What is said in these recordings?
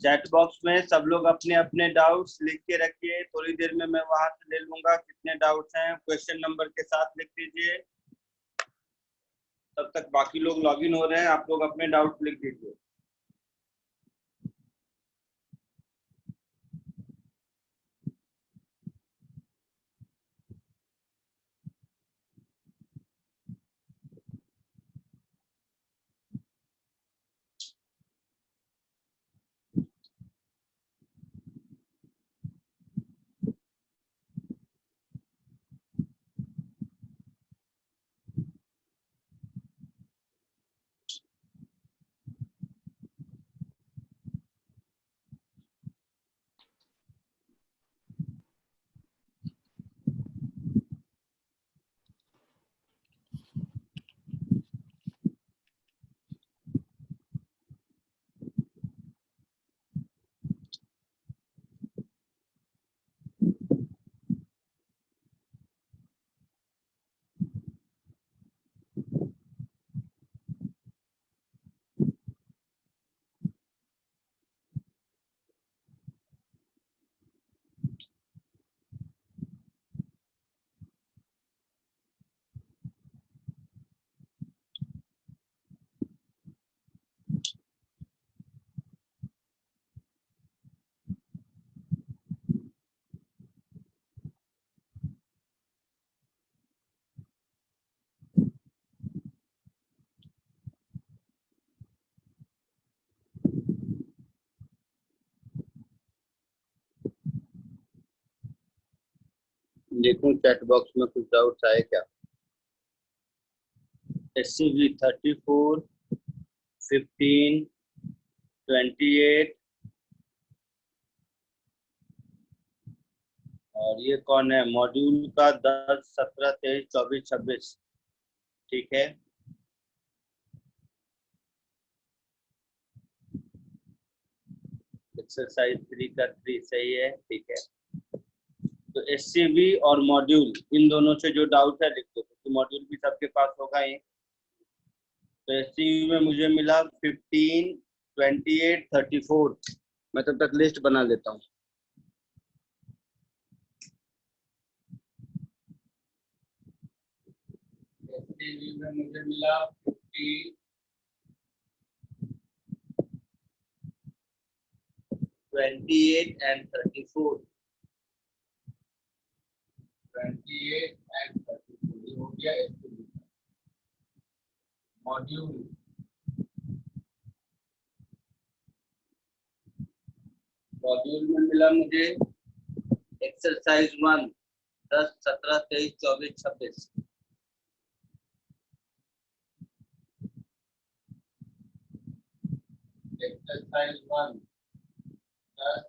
Chat box में सब लोग अपने अपने डाउट्स लिख के रखिए, थोड़ी देर में मैं वहां से ले लूंगा कितने डाउट्स हैं, क्वेश्चन नंबर के साथ लिख दीजिए। तब तक बाकी लोग लॉगिन हो रहे हैं, आप लोग अपने डाउट्स लिख दीजिए। देखूं चैट बॉक्स में कुछ डाउट्स आए क्या। SCV 34, 15, 28 और ये कौन है, मॉड्यूल का 10, 17, 23, 24, 26। ठीक है, एक्सरसाइज 3 का 3 सही है। ठीक है, तो SCV और मॉड्यूल इन दोनों से जो डाउट है लिख दो, क्योंकि मॉड्यूल भी सबके पास होगा ही। तो SCV में मुझे मिला 15, 28, 34। मैं तब तक लिस्ट बना लेता हूँ। SCV में मुझे मिला 15, 28 and 34। 28 and 34 ये हो गया SCV का। मॉड्यूल में मिला मुझे एक्सरसाइज 1, 10, 17, 23, 24, 26। एक्सरसाइज 1, 10,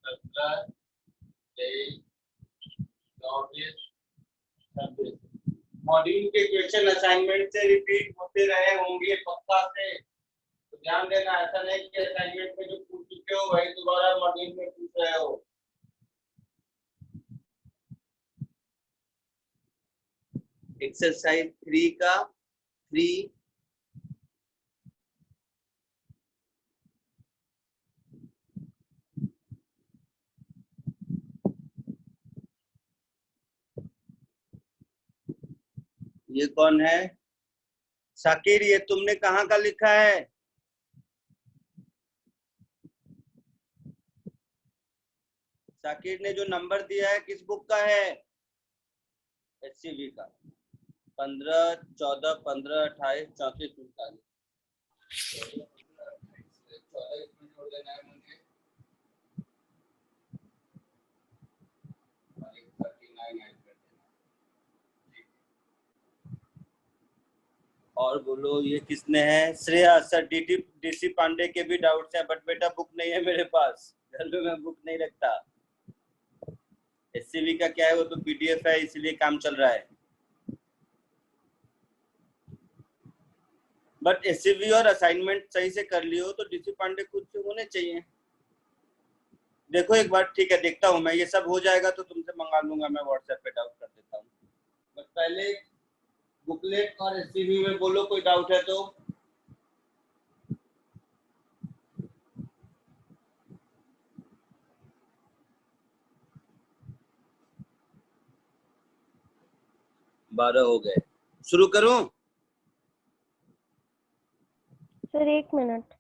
17, 23, 24, 26। मॉड्यूल के क्वेश्चन असाइनमेंट से रिपीट होते रहे होंगे पक्का से, तो ध्यान देना। ऐसा नहीं कि असाइनमेंट में जो पूछ चुके हो वही दोबारा मॉड्यूल में पूछ रहे हो। एक्सरसाइज 3 का 3, ये कौन है शाकिर, ये तुमने कहाँ का लिखा है? शाकिर ने जो नंबर दिया है किस बुक का है? SCV का 15, 14, 15, 28, 34, 39। 14 इसमें जोड़ देना है मुझे, 39 ऐड कर देना। और बोलो ये किसने है? श्रेया सर, DC पांडे के भी डाउट्स हैं, बट बेटा बुक नहीं है मेरे पास, घर में मैं बुक नहीं रखता। SCV का क्या है, वो तो PDF है, इसलिए काम चल रहा है। बट SCV और असाइनमेंट सही से कर लियो तो DC पांडे खुद से होने चाहिए। देखो एक बार, ठीक है देखता हूँ मैं, ये सब हो जाएगा तो तुमसे मंगा लूंगा मैं, व्हाट्सएप पे डाउट कर देता हूँ। बस पहले बुकलेट और SCV में बोलो कोई डाउट है तो। 12 हो गए। शुरू करूं? Sir 1 minute.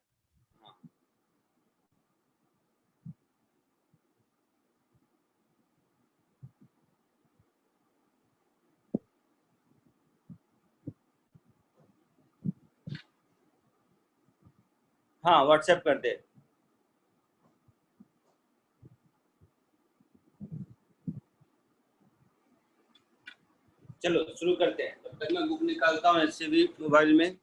हाँ व्हाट्सएप कर दे। चलो शुरू करते हैं। तब तक मैं बुक निकालता हूँ ऐसे भी मोबाइल में।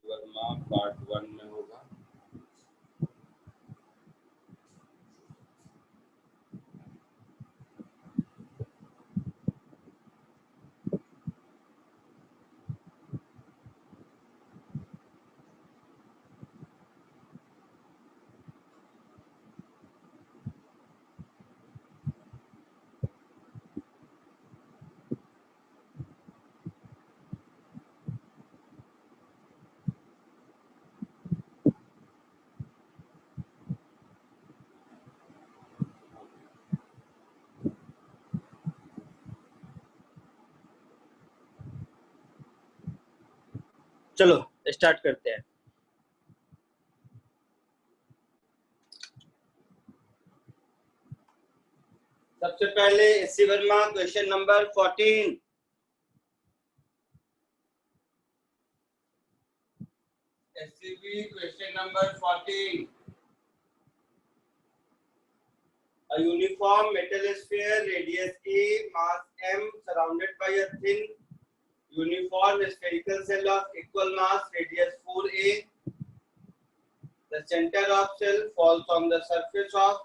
वर्मा पार्ट 1 में होगा। चलो स्टार्ट करते हैं। सबसे पहले SC Verma question number 14। SCB question number 14। A uniform metal sphere, radius A, mass m, surrounded by a thin uniform spherical shell of equal mass, radius 4a. The center of shell falls on the surface of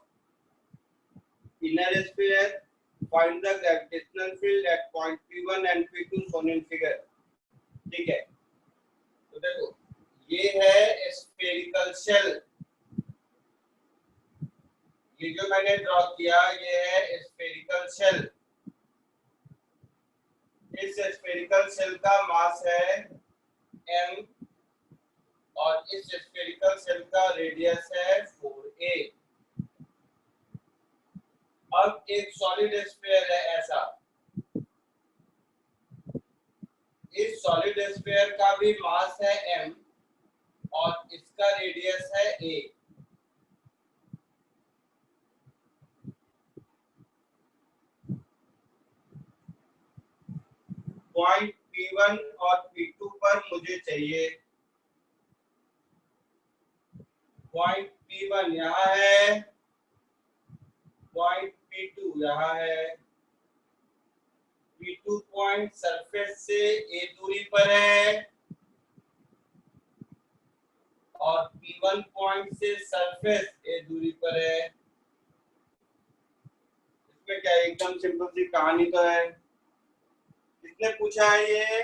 inner sphere. Find the gravitational field at point P1 and P2 shown in figure. ठीक है, तो देखो ये है spherical shell. ये जो मैंने draw किया ये है स्फेरिकल शेल। इस स्फेरिकल शेल का मास है m और इस स्फेरिकल शेल का रेडियस है 4a। अब एक सॉलिड स्फीयर है ऐसा, इस सॉलिड स्फीयर का भी मास है m और इसका रेडियस है a। पॉइंट P1 और P2 पर मुझे चाहिए, पॉइंट P1 यहाँ है, पॉइंट P2 यहाँ है। P2 पॉइंट सरफेस से a दूरी पर है और P1 पॉइंट से सरफेस a दूरी पर है। इसमें क्या एकदम सिंपल सी कहानी तो है। किसने पूछा है ये?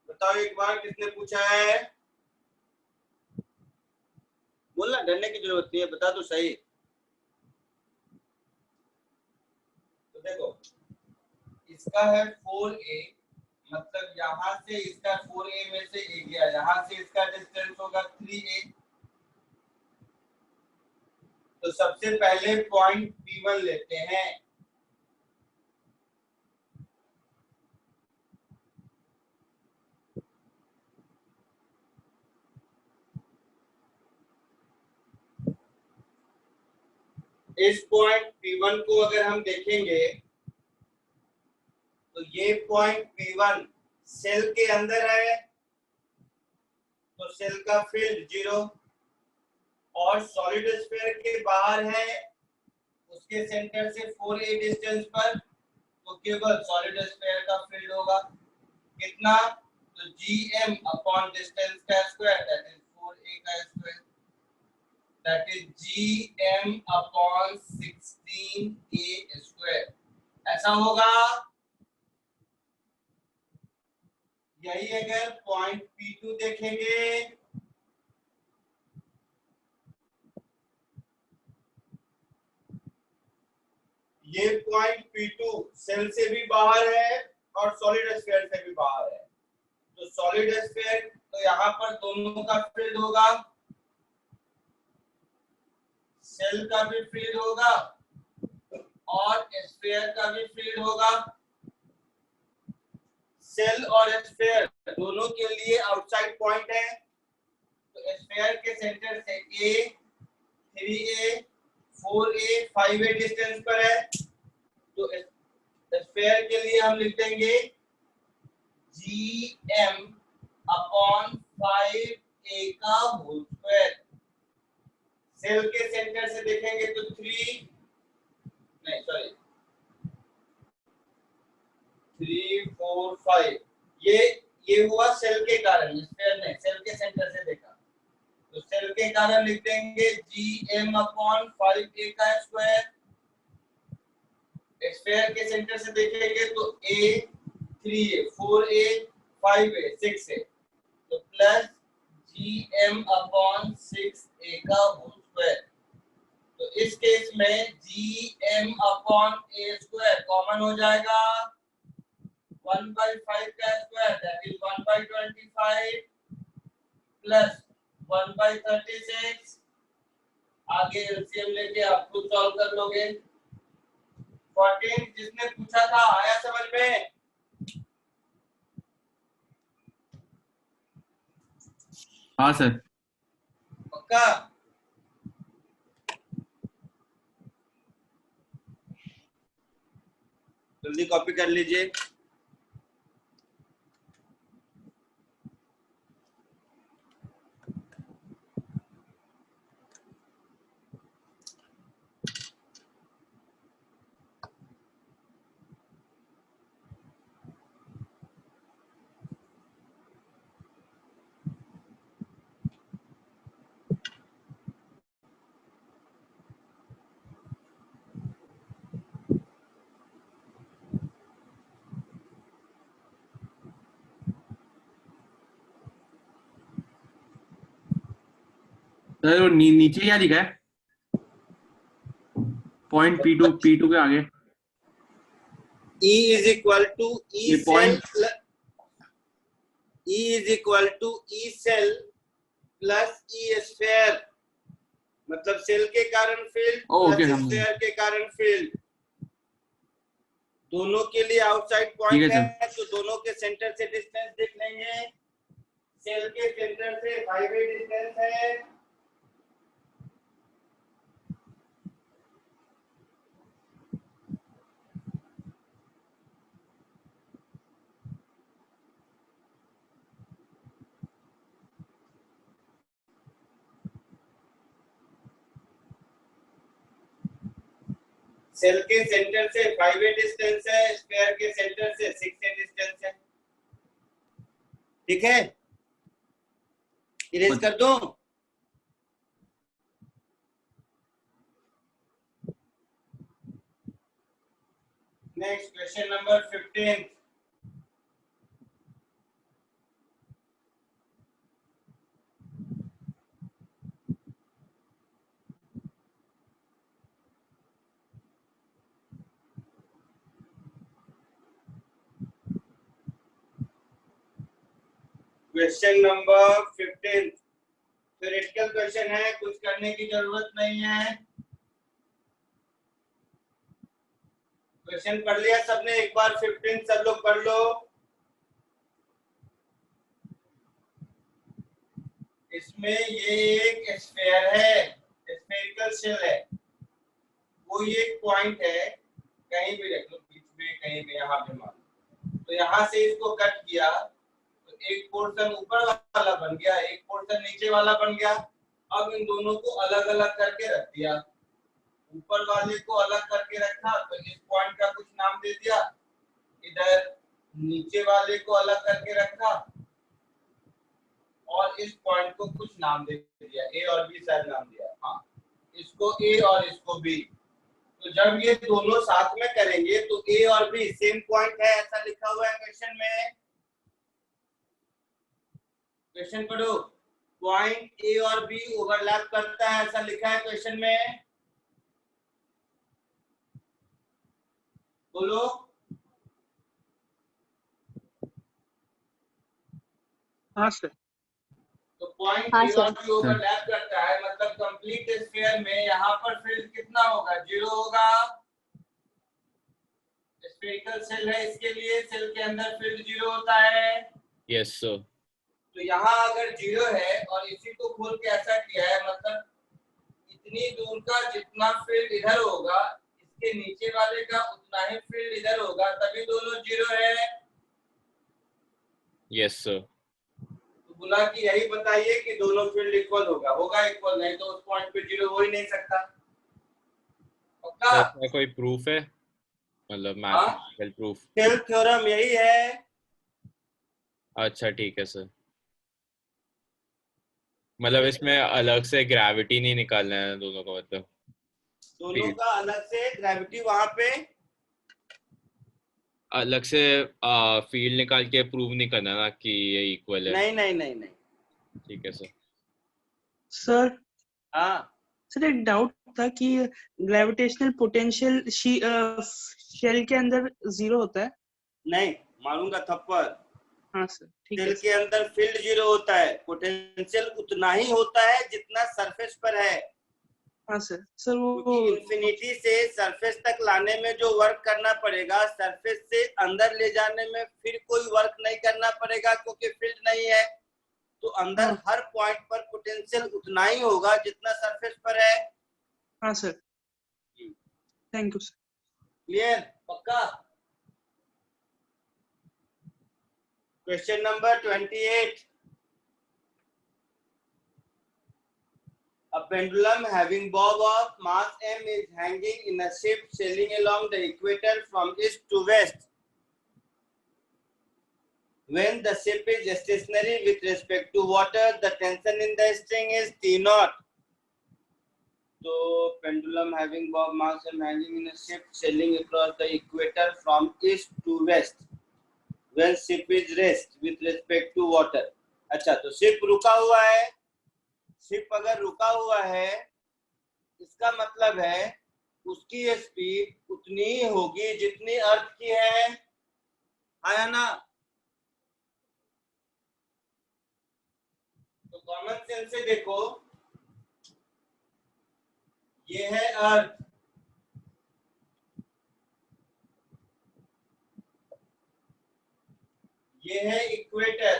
बताओ एक बार किसने पूछा है? बोलना, डरने की जरूरत नहीं है, बता तो सही। तो देखो इसका है 4a, मतलब यहाँ से इसका 4a में से a गया, यहाँ से इसका डिस्टेंस होगा 3a। तो सबसे पहले पॉइंट P1 लेते हैं। इस पॉइंट P1 को अगर हम देखेंगे तो ये पॉइंट P1 सेल के अंदर है तो सेल का फील्ड 0, और सॉलिड स्फीयर के बाहर है उसके सेंटर से 4a डिस्टेंस पर, तो केवल सॉलिड स्फीयर का फील्ड होगा कितना? तो gm अपॉन डिस्टेंस का स्क्वायर, दैट इज 4a का स्क्वायर। That is gm/16a²। ऐसा होगा। यही अगर पॉइंट P2 देखेंगे, ये पॉइंट P2 सेल से भी बाहर है और सॉलिड स्फीयर से भी बाहर है। तो सॉलिड स्फीयर, तो यहाँ पर दोनों का फील्ड होगा, सेल का भी फील्ड होगा और स्फीयर का भी फील्ड होगा। सेल और स्फीयर दोनों के लिए आउटसाइड पॉइंट है। तो स्फीयर के सेंटर से A, 3A, 4A, 5A distance पर है। तो स्फीयर के लिए हम लिख देंगे gm/5A का होल स्क्वायर। सेल के सेंटर से देखेंगे तो 3 4 5, ये हुआ सेल के कारण, स्फीयर ने सेल के सेंटर से देखा। तो सेल के कारण लिख देंगे gm/5A का स्क्वायर। स्फीयर के सेंटर से देखेंगे तो A, 3A, 4A, 5A, 6A, तो प्लस gm/6A का होल स्क्वायर। तो इस केस में gm/A² कॉमन हो जाएगा, 1/5 का स्क्वायर दैट इज 1/25 प्लस 1/36। आगे एलसीएम लेके आप खुद सॉल्व कर लोगे। 14 जिसने पूछा था आया समझ में? हाँ सर। पक्का? जल्दी कॉपी कर लीजिए। सर वो नीचे क्या लिखा है? पॉइंट P2 के आगे E is equal to E ये cell point- E is equal to E cell plus E sphere, मतलब सेल के कारण फील्ड प्लस स्फीयर के कारण फील्ड, दोनों के लिए आउटसाइड पॉइंट है। तो दोनों के सेंटर से डिस्टेंस देख लेंगे। सेल के सेंटर से 5A डिस्टेंस है, सेल के सेंटर से 5A डिस्टेंस है, स्फीयर के सेंटर से 6A डिस्टेंस है। ठीक है, इरेज कर दूं? Next question number 15। Question number 15 theoretical question है, कुछ करने की जरूरत नहीं है। क्वेश्चन पढ़ लिया सबने? एक बार 15 सब लोग पढ़ लो। इसमें ये एक स्फीयर है, स्फेरिकल शेल है, कोई एक पॉइंट है, कहीं भी रख लो, बीच में कहीं भी, यहाँ पे मान। तो यहाँ से इसको कट किया तो एक पोर्शन ऊपर वाला बन गया, एक पोर्शन नीचे वाला बन गया। अब इन दोनों को अलग अलग करके रख दिया। ऊपर वाले को अलग करके रखा तो इस पॉइंट का कुछ नाम दे दिया, इधर नीचे वाले को अलग करके रखा और इस पॉइंट को कुछ नाम दे दिया, ए और बी शायद नाम दिया, हाँ इसको ए और इसको बी। तो जब ये दोनों साथ में करेंगे तो ए और बी सेम पॉइंट है, ऐसा लिखा हुआ है क्वेश्चन में। क्वेश्चन पढ़ो, पॉइंट ए और बी ओवरलैप करता है, ऐसा लिखा है क्वेश्चन में, बोलो। हाँ सर। तो पॉइंट हाँ ए सर। और बी ओवरलैप करता है, मतलब कंप्लीट स्फीयर में यहाँ पर फील्ड कितना होगा, 0 होगा। स्फेरिकल सेल है, इसके लिए सेल के अंदर फील्ड 0 होता है। Yes sir. तो यहाँ अगर 0 है और इसी को खोल के ऐसा किया है, मतलब इतनी दूर का जितना फील्ड इधर होगा इसके नीचे वाले का उतना ही फील्ड इधर होगा, तभी दोनों 0 है। Yes sir. तो बोला कि यही बताइए कि दोनों फील्ड इक्वल होगा, होगा इक्वल, नहीं तो उस पॉइंट पे 0 हो ही नहीं सकता। पक्का? इसका कोई प्रूफ है, मतलब मैथमेटिकल प्रूफ? सेल थ्योरम यही है। अच्छा ठीक है सर। मतलब इसमें अलग से ग्रेविटी नहीं निकालना है दोनों का, मतलब दोनों का अलग से ग्रेविटी वहां पे अलग से फील्ड निकाल के प्रूव नहीं करना ना कि ये इक्वल है। नहीं नहीं नहीं नहीं। ठीक है सर। सर हाँ सर एक डाउट था कि ग्रेविटेशनल पोटेंशियल शेल के अंदर 0 होता है। नहीं, मारूंगा थप्पड़। हाँ सर ठीक है सेल के अंदर फील्ड 0 होता है, पोटेंशियल उतना ही होता है जितना सरफेस पर है। हाँ सर। सर वो क्योंकि इंफिनिटी से सरफेस तक लाने में जो वर्क करना पड़ेगा, सरफेस से अंदर ले जाने में फिर कोई वर्क नहीं करना पड़ेगा क्योंकि फील्ड नहीं है। तो अंदर हर पॉइंट पर पोटेंशियल उतना ही होगा जितना सरफेस पर है। हाँ sir thank you sir. Clear? पक्का? Question number 28। A pendulum having bob of mass m is hanging in a ship sailing along the equator from east to west. When the ship is stationary with respect to water, the tension in the string is T naught. So, pendulum having bob mass m hanging in a ship sailing across the equator from east to west. When ship is rest with respect to water. अच्छा, तो ship रुका हुआ है। Ship अगर रुका हुआ है इसका मतलब है उसकी स्पीड उतनी ही होगी जितनी अर्थ की है, आया ना? तो कॉमन सेंस से देखो, ये है अर्थ, ये है इक्वेटर।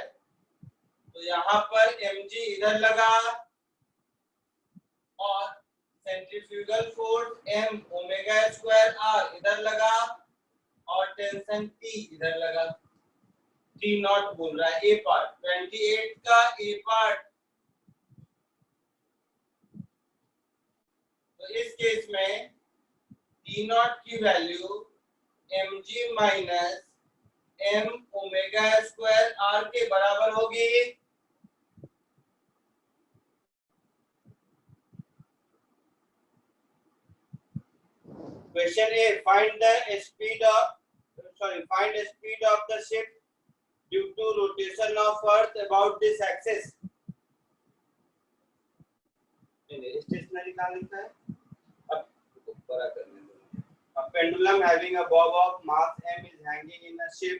तो यहाँ पर mg इधर लगा और centrifugal force m omega square r इधर लगा और टेंशन T इधर लगा। T नॉट बोल रहा है ए पार्ट, 28 का ए पार्ट। तो इस केस में T नॉट की value mg minus m omega square r के बराबर होगी। Question A, find the speed of the ship due to rotation of Earth about this axis. Stationary कहाँ लिखा है? अब बड़ा करने दो। A pendulum having a bob of mass m is hanging in a ship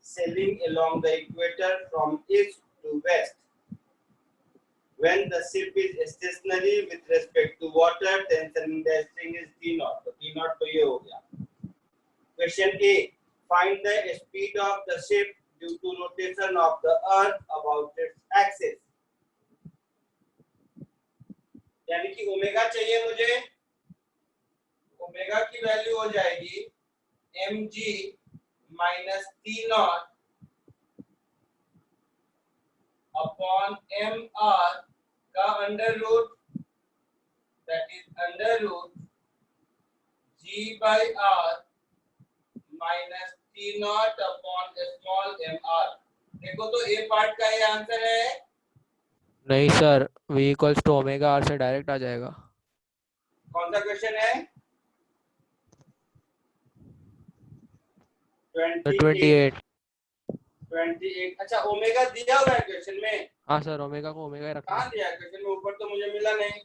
sailing along the equator from east to west. When the ship is stationary with respect to water, tension in the string is T naught. तो T naught तो ये हो गया। Question A, find the speed of the ship due to rotation of the earth about its axis. यानी कि omega चाहिए मुझे, omega की वैल्यू हो जाएगी mg minus T naught upon mr का under root, that is under root g by r minus T naught upon small mr। देखो तो ए पार्ट का ये आंसर है, नहीं sir, v equals to omega r से डायरेक्ट आ जाएगा। कौन सा क्वेश्चन है? 28। 28। अच्छा, ओमेगा दिया हुआ है क्वेश्चन में? हाँ सर, ओमेगा को ओमेगा ही रखना कहाँ है। दिया है क्वेश्चन में? ऊपर तो मुझे मिला नहीं।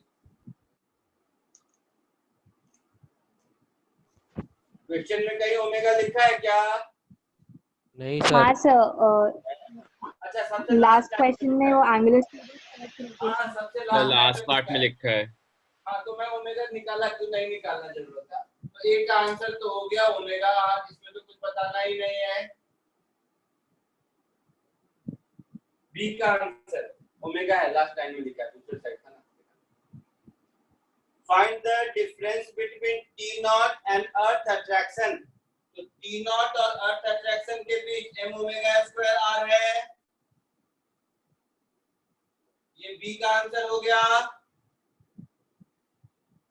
क्वेश्चन में कहीं ओमेगा लिखा है क्या? नहीं सर। हाँ सर, अच्छा, सबसे लास्ट क्वेश्चन में वो एंगुलर हाँ, सबसे लास्ट पार्ट में है। लिखा है। हाँ, तो मैं ओमेगा निकाला क्यों नहीं निकालना जरूरत था? तो एक का आंसर तो हो गया ओमेगा आर, इसमें तो कुछ बताना ही नहीं है। बी का आंसर ओमेगा है, लास्ट लाइन में लिखा है, दूसरे साइड का ना। Find the difference between T not and earth attraction. तो टी नॉट और अर्थ अट्रैक्शन के बीच m ओमेगा स्क्वायर आर है। ये बी का आंसर हो गया।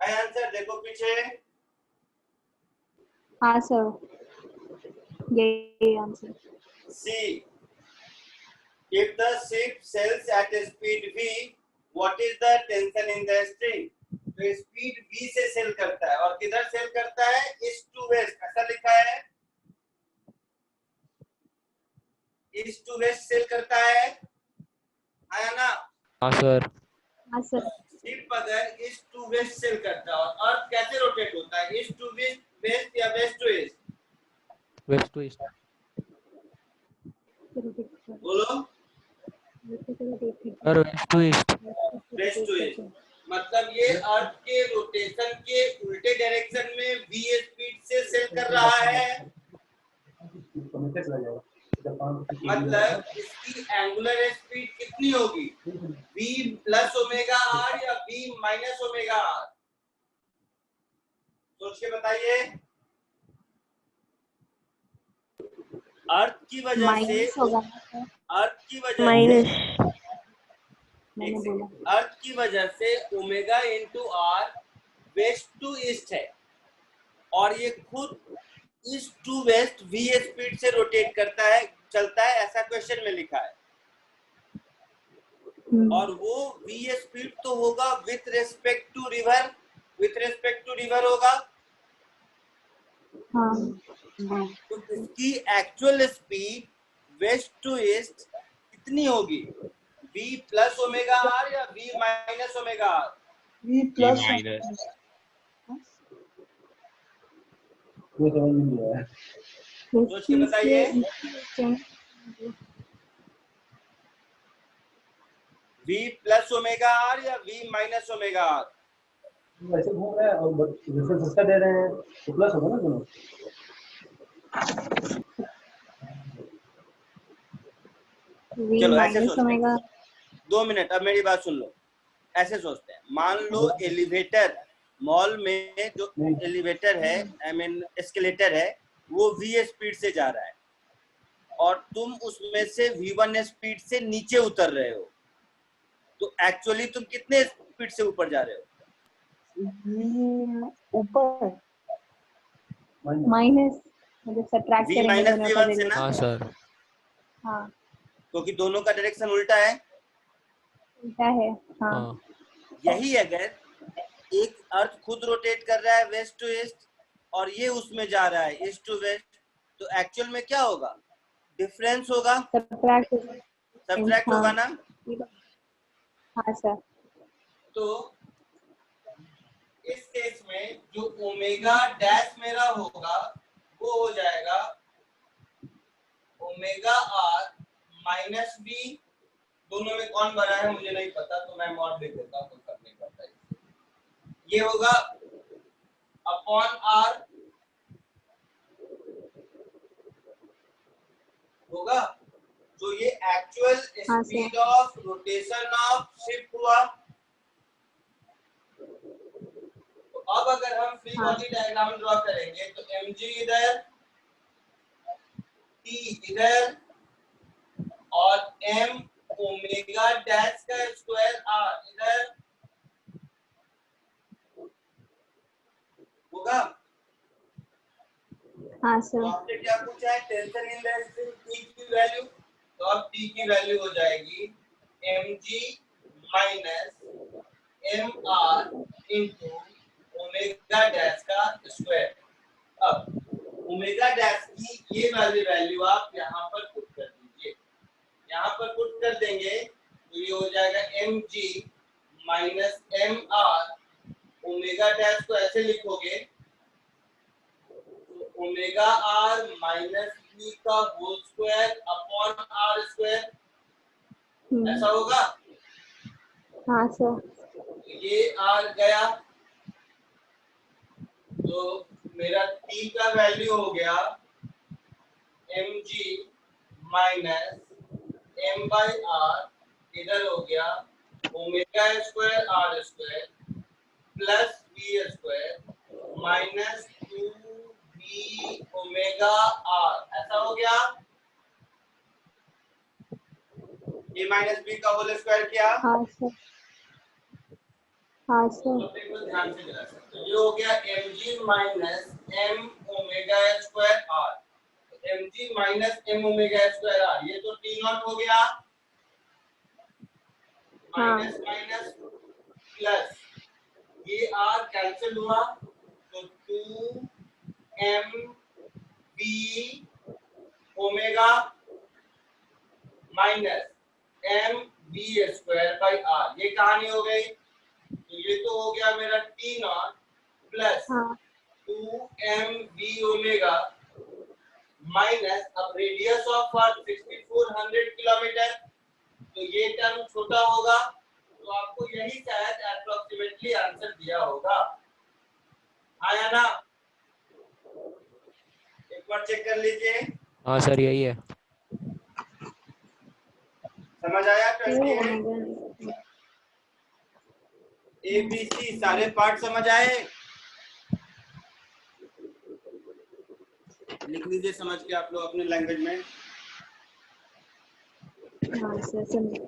है आंसर, देखो पीछे। हाँ सर, ये answer. C. If the ship sails at a speed v, what is the tension in the string? तो स्पीड v से सेल करता है और किधर सेल करता है? ईस्ट टू वेस्ट, ऐसा लिखा है। ईस्ट टू वेस्ट सेल करता है ना? हाँ सर। हाँ सर। शिप अगर ईस्ट टू वेस्ट सेल करता है और अर्थ कैसे रोटेट होता है? ईस्ट टू वेस्ट या west to east? West to east. बोलो। Sir west to east. West to east मतलब ये अर्थ के रोटेशन के उल्टे डायरेक्शन में v स्पीड से सेल कर रहा है। मतलब इसकी एंगुलर स्पीड कितनी होगी? v प्लस ओमेगा आर या v माइनस ओमेगा आर? सोच के बताइए। अर्थ की वजह से माइनस होगा। माइनस मैंने बोला अर्थ की वजह से omega into R west to east है और ये खुद east to west v speed से रोटेट करता है, चलता है, ऐसा क्वेश्चन में लिखा है। और वो v स्पीड तो होगा विथ रेस्पेक्ट टू रिवर होगा। हाँ। तो इसकी actual speed west to east कितनी होगी? v प्लस ओमेगा आर या v minus omega R? v plus minus. सोच के बताइए। v प्लस ओमेगा आर या v माइनस ओमेगा आर? वैसे घूम रहे हैं और रेफरेंस इसका दे रहे हैं तो प्लस होगा ना दोनों। चलो ऐसे सोचते हैं। 2 मिनट, अब मेरी बात सुन लो। ऐसे सोचते हैं, मान लो एलिवेटर मॉल में जो एलिवेटर है, आई मीन एस्केलेटर है, वो v स्पीड से जा रहा है और तुम उसमें से v1 स्पीड से नीचे उतर रहे हो, तो एक्चुअली तुम कितने स्पीड से ऊपर जा रहे हो? ऊपर माइनस मतलब सब्ट्रैक्ट v करेंगे माइनस दोनों का v1 से ना, हाँ सर। हाँ क्योंकि दोनों का डायरेक्शन उल्टा है। उल्टा है। हाँ। हाँ। यही अगर एक अर्थ खुद रोटेट कर रहा है वेस्ट टू ईस्ट और ये उसमें जा रहा है ईस्ट टू वेस्ट, तो एक्चुअल में क्या होगा? डिफरेंस होगा, सब्ट्रैक्ट होगा ना? हाँ सर। तो इस केस में जो ओमेगा डैश मेरा होगा वो हो जाएगा ओमेगा आर माइनस बी। दोनों में कौन बड़ा है मुझे नहीं पता, तो मैं मॉड लिख देता हूँ, कोई फर्क नहीं पड़ता। ये होगा अपॉन आर होगा, जो ये actual speed of rotation of ship हुआ। तो अब अगर हम फ्री बॉडी डायग्राम ड्रॉ करेंगे तो mg इधर, t इधर और m ओमेगा डैश का स्क्वायर r इधर होगा। हाँ तो सर। आपने क्या पूछा है? Tension in the string t की वैल्यू। तो अब t की वैल्यू हो जाएगी mg minus M R into omega dash का स्क्वायर। अब ओमेगा डैश की ये वाली वैल्यू आप यहाँ पर पुट कर दीजिए। यहाँ पर पुट कर देंगे तो ये हो जाएगा M G minus M R. Omega dash को ऐसे लिखोगे तो ओमेगा आर माइनस बी का whole square upon R square, ऐसा होगा। हाँ सर। ये आर गया तो मेरा टी का वैल्यू हो गया M G minus M by R, इधर हो गया omega square R square plus B square minus 2b omega R, ऐसा हो गया। ए माइनस बी का होल स्क्वायर किया। हाँ सर। हाँ सर। टॉपिक को ध्यान से जरा तो ये हो गया mg minus m omega square R. mg minus m omega square R, ये तो t नॉट हो गया माइनस माइनस प्लस ये r कैंसिल हुआ तो 2m b omega minus m b square by r, ये कहानी हो गई। तो ये तो हो गया मेरा T not plus 2mv omega minus अब रेडियस ऑफ अर्थ 6400 किलोमीटर, तो ये टर्म छोटा होगा तो आपको यही शायद अप्रोक्सीमेटली आंसर दिया होगा। आया ना, एक बार चेक कर लीजिए। हाँ सर यही है। समझ आया? 28 ABC सारे पार्ट समझ आए? लिख लीजिए समझ के आप लोग अपने लैंग्वेज में। हाँ सर समझ।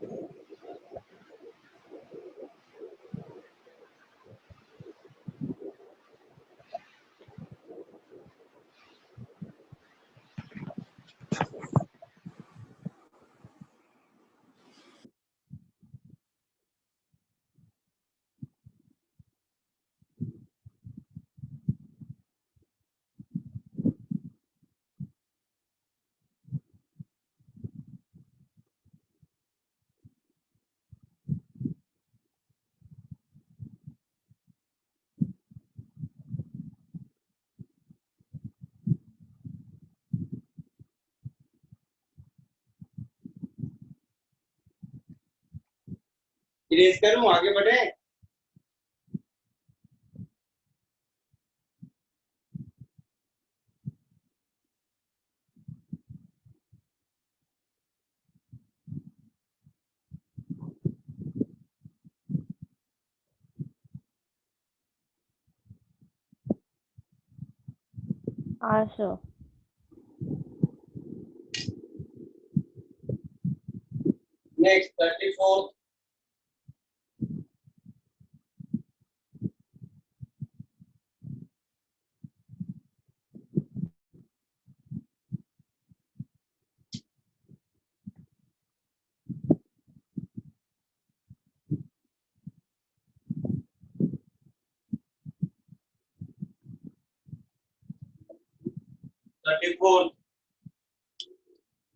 इरेज करूं, आगे बढ़े? हाँ sir. Next 34।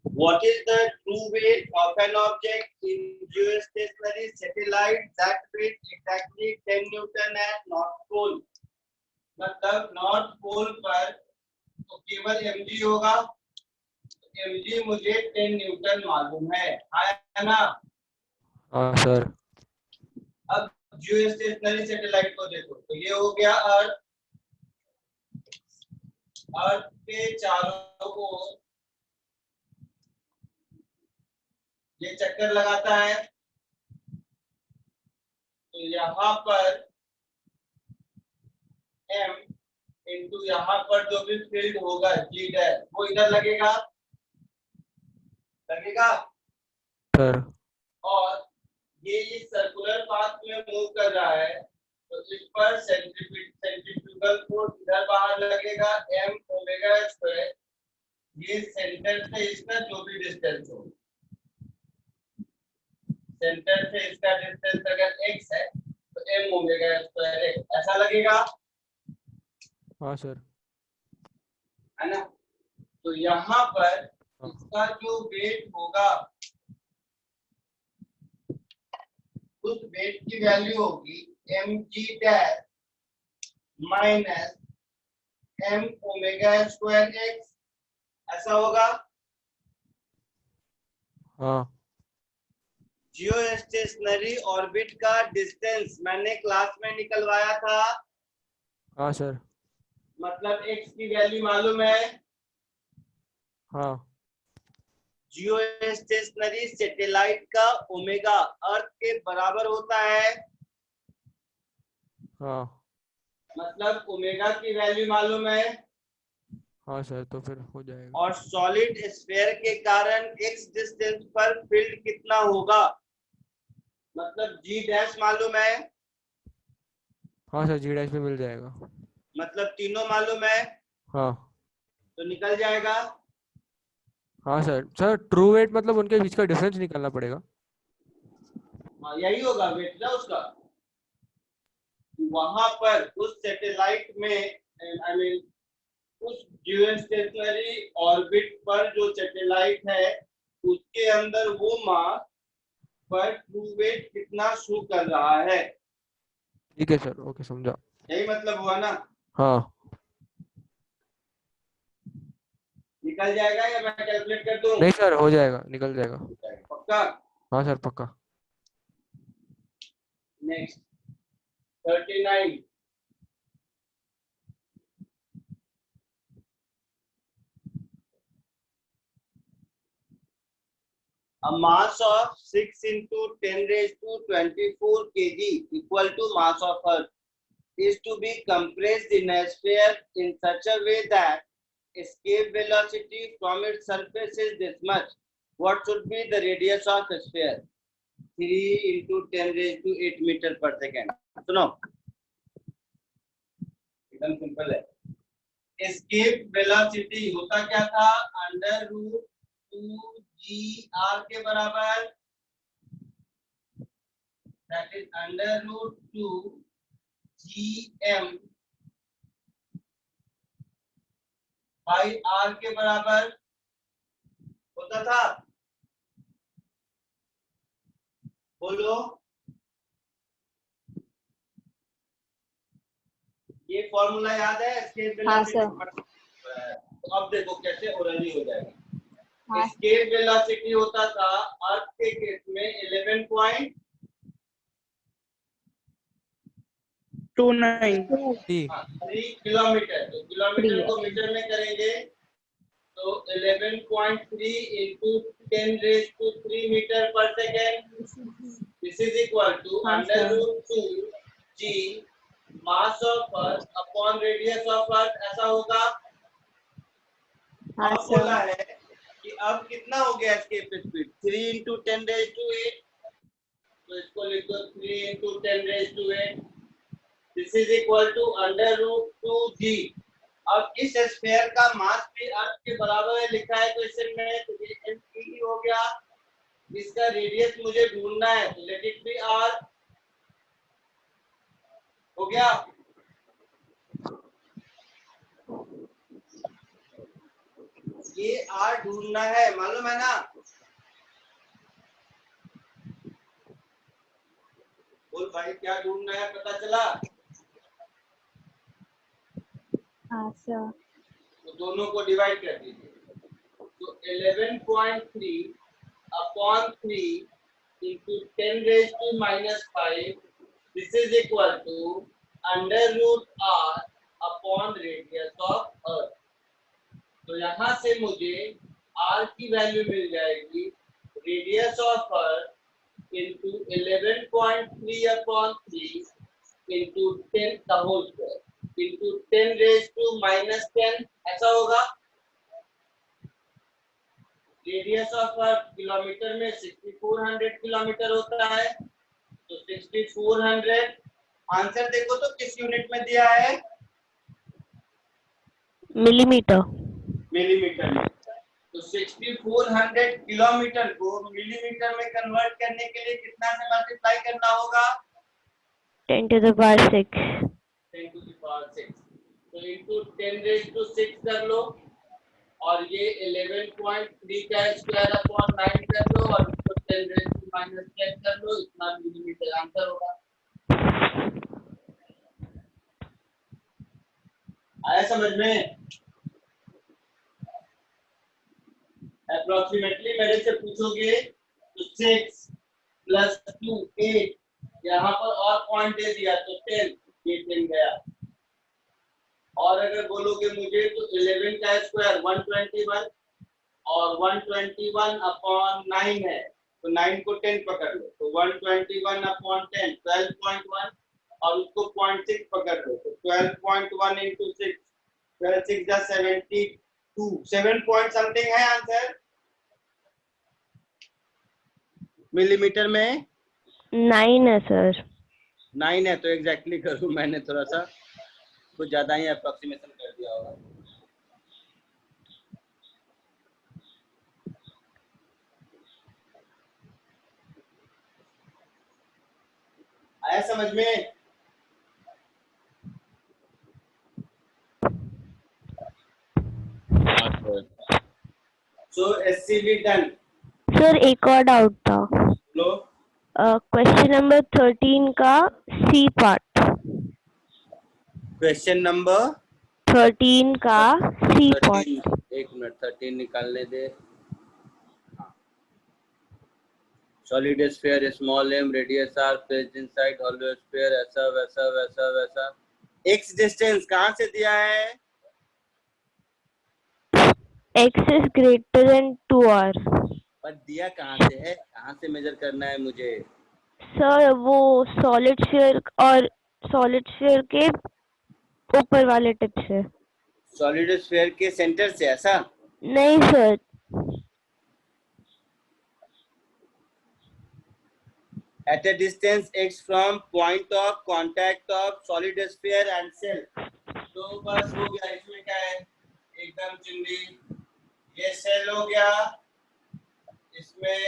What is the true weight of an object in geostationary satellite that weighs exactly 10 Newton at North Pole? मतलब नॉर्थ पोल पर तो केवल mg होगा, mg मुझे 10 न्यूटन मालूम है ना। हाँ सर। अब जियोस्टेशनरी सैटेलाइट को देखो तो ये हो गया अर्थ। अर्थ के चारों ओर ये चक्कर लगाता है, तो यहाँ पर m इंटू यहाँ पर जो भी फील्ड होगा g डैश वो इधर लगेगा सर। और ये इस सर्कुलर पाथ में मूव कर रहा है तो इस पर सेंट्रीफ्यूगल फोर्स इधर बाहर लगेगा m ओमेगा स्क्वायर, ये सेंटर से इसका जो भी डिस्टेंस हो। सेंटर से इसका डिस्टेंस अगर x है तो m ओमेगा स्क्वायर x, ऐसा लगेगा हाँ सर। है ना। तो यहाँ पर हाँ। इसका जो वेट होगा उस वेट की वैल्यू होगी mg dash minus m omega square x, ऐसा होगा। हाँ जियो स्टेशनरी ऑर्बिट का डिस्टेंस मैंने क्लास में निकलवाया था, हाँ सर। मतलब x की वैल्यू मालूम है। हाँ जियो स्टेशनरी सैटेलाइट का ओमेगा अर्थ के बराबर होता है, हाँ मतलब ओमेगा की वैल्यू मालूम है। हाँ सर, तो फिर हो जाएगा। और सॉलिड स्फीयर के कारण x डिस्टेंस पर फील्ड कितना होगा, मतलब g डैश मालूम है, हाँ सर, जी डैश में मिल जाएगा। मतलब तीनों मालूम है, हाँ तो निकल जाएगा। हाँ सर। सर ट्रू वेट मतलब उनके बीच का डिफरेंस निकालना पड़ेगा। हाँ यही होगा वेट ना उसका। वहां पर उस सैटेलाइट में आई मीन उस जियो स्टेशनरी ऑर्बिट पर जो सैटेलाइट है उसके अंदर वो मास पर ट्रू वेट कितना शो कर रहा है, ठीक है सर, ओके समझा। यही मतलब हुआ ना। हाँ निकल जाएगा या मैं कैलकुलेट कर दूं? नहीं सर, हो जाएगा, निकल जाएगा। पक्का। हाँ सर पक्का। Next 39 A mass of 6 into 10 raised to 24 kg equal to mass of Earth is to be compressed in a sphere in such a way that escape velocity from its surface is this much. What should be the radius of the sphere? 3 into 10 raised to 8 meter per second. सुनो, एकदम simple है। Escape velocity होता क्या था, under root 2g r के बराबर, that is under root 2gm by r के बराबर होता था। बोलो, ये फॉर्मूला याद है एस्केप हाँ वेलोसिटी? तो अब देखो कैसे ओरली हो जाएगा। हाँ एस्केप वेलोसिटी होता था अर्थ के केस में 11.3 किलोमीटर। तो किलोमीटर को मीटर में करेंगे तो 11.3 into 10 raised to 3 meter per second. This is equal to हाँ, under sir. root 2g mass of Earth upon radius of Earth, ऐसा होगा। हाँ अब सर। बोला है कि अब कितना हो गया escape speed, 3 into 10 raised to 8, तो इसको लिख दो 3 into 10 raised to 8। This is equal to under root 2g। अब इस स्फीयर का मास भी अर्थ के बराबर है लिखा है क्वेश्चन में, तो ये m हो गया। इसका रेडियस मुझे ढूंढना है, तो लेट इट बी r। हो गया। ये r ढूंढना है, मालूम है ना। बोल भाई क्या ढूंढना है, पता चला? हाँ सर। तो दोनों को डिवाइड कर दीजिए, तो 11.3 upon 3 into 10 raised to minus 5, this is equal to under root r upon radius of earth। तो यहाँ से मुझे r की वैल्यू मिल जाएगी radius of earth into 11.3 upon 3 into 10 the whole square into 10 raised to minus 10, ऐसा होगा। Radius of earth kilometre में 6400 kilometre होता है, तो 6400। आंसर देखो तो किस यूनिट में दिया है, मिलीमीटर। मिलीमीटर में। तो 6400 किलोमीटर को मिलीमीटर में कन्वर्ट करने के लिए कितना से मल्टीप्लाई करना होगा? 10 to the power 6. 10 to the power 6. तो इनटू 10 raised to 6 कर लो और ये 11.3 का स्क्वायर अपॉन 9 कर लो और इसको 10 raised to minus 10 कर लो, इतना मिलीमीटर आंसर होगा। आया समझ में? अप्रोक्सीमेटली मेरे से पूछोगे तो 6 प्लस 2 8, यहाँ पर और पॉइंट दे दिया तो 10, ये 10 गया। और अगर बोलोगे मुझे तो 11 का स्क्वायर 121 और 121 अपॉन 9 है, तो 9 को 10 पकड़ लो, तो 121 अपॉन 10 12.1 और उसको 0.6 पकड़ लो, तो 12.1 इंटू 6, 12 6 जा 72, 7 पॉइंट समथिंग है आंसर मिलीमीटर में। 9 है सर। 9 है तो एग्जैक्टली करूँ, मैंने थोड़ा सा कुछ ज्यादा ही अप्रोक्सीमेशन कर दिया होगा। आया समझ में? हाँ सर। सो एससीवी डन। सर एक और डाउट था। लो क्वेश्चन नंबर 13 का सी पार्ट। क्वेश्चन नंबर 13 का सी 13, पार्ट। एक मिनट 13 निकालने दे। Solid sphere small M radius R placed inside hollow sphere, ऐसा वैसा वैसा वैसा। एक्स डिस्टेंस कहाँ से दिया है? x is greater than 2r। पर दिया कहाँ से है, कहाँ से मेजर करना है मुझे? सर वो सॉलिड स्फीयर और सॉलिड स्फीयर के ऊपर वाले टिप से। सॉलिड स्फीयर के सेंटर से, ऐसा? नहीं sir, at a distance x from point of contact of solid sphere and cell। तो बस हो गया, इसमें क्या है एकदम चिंदी, ये सेल हो गया, इसमें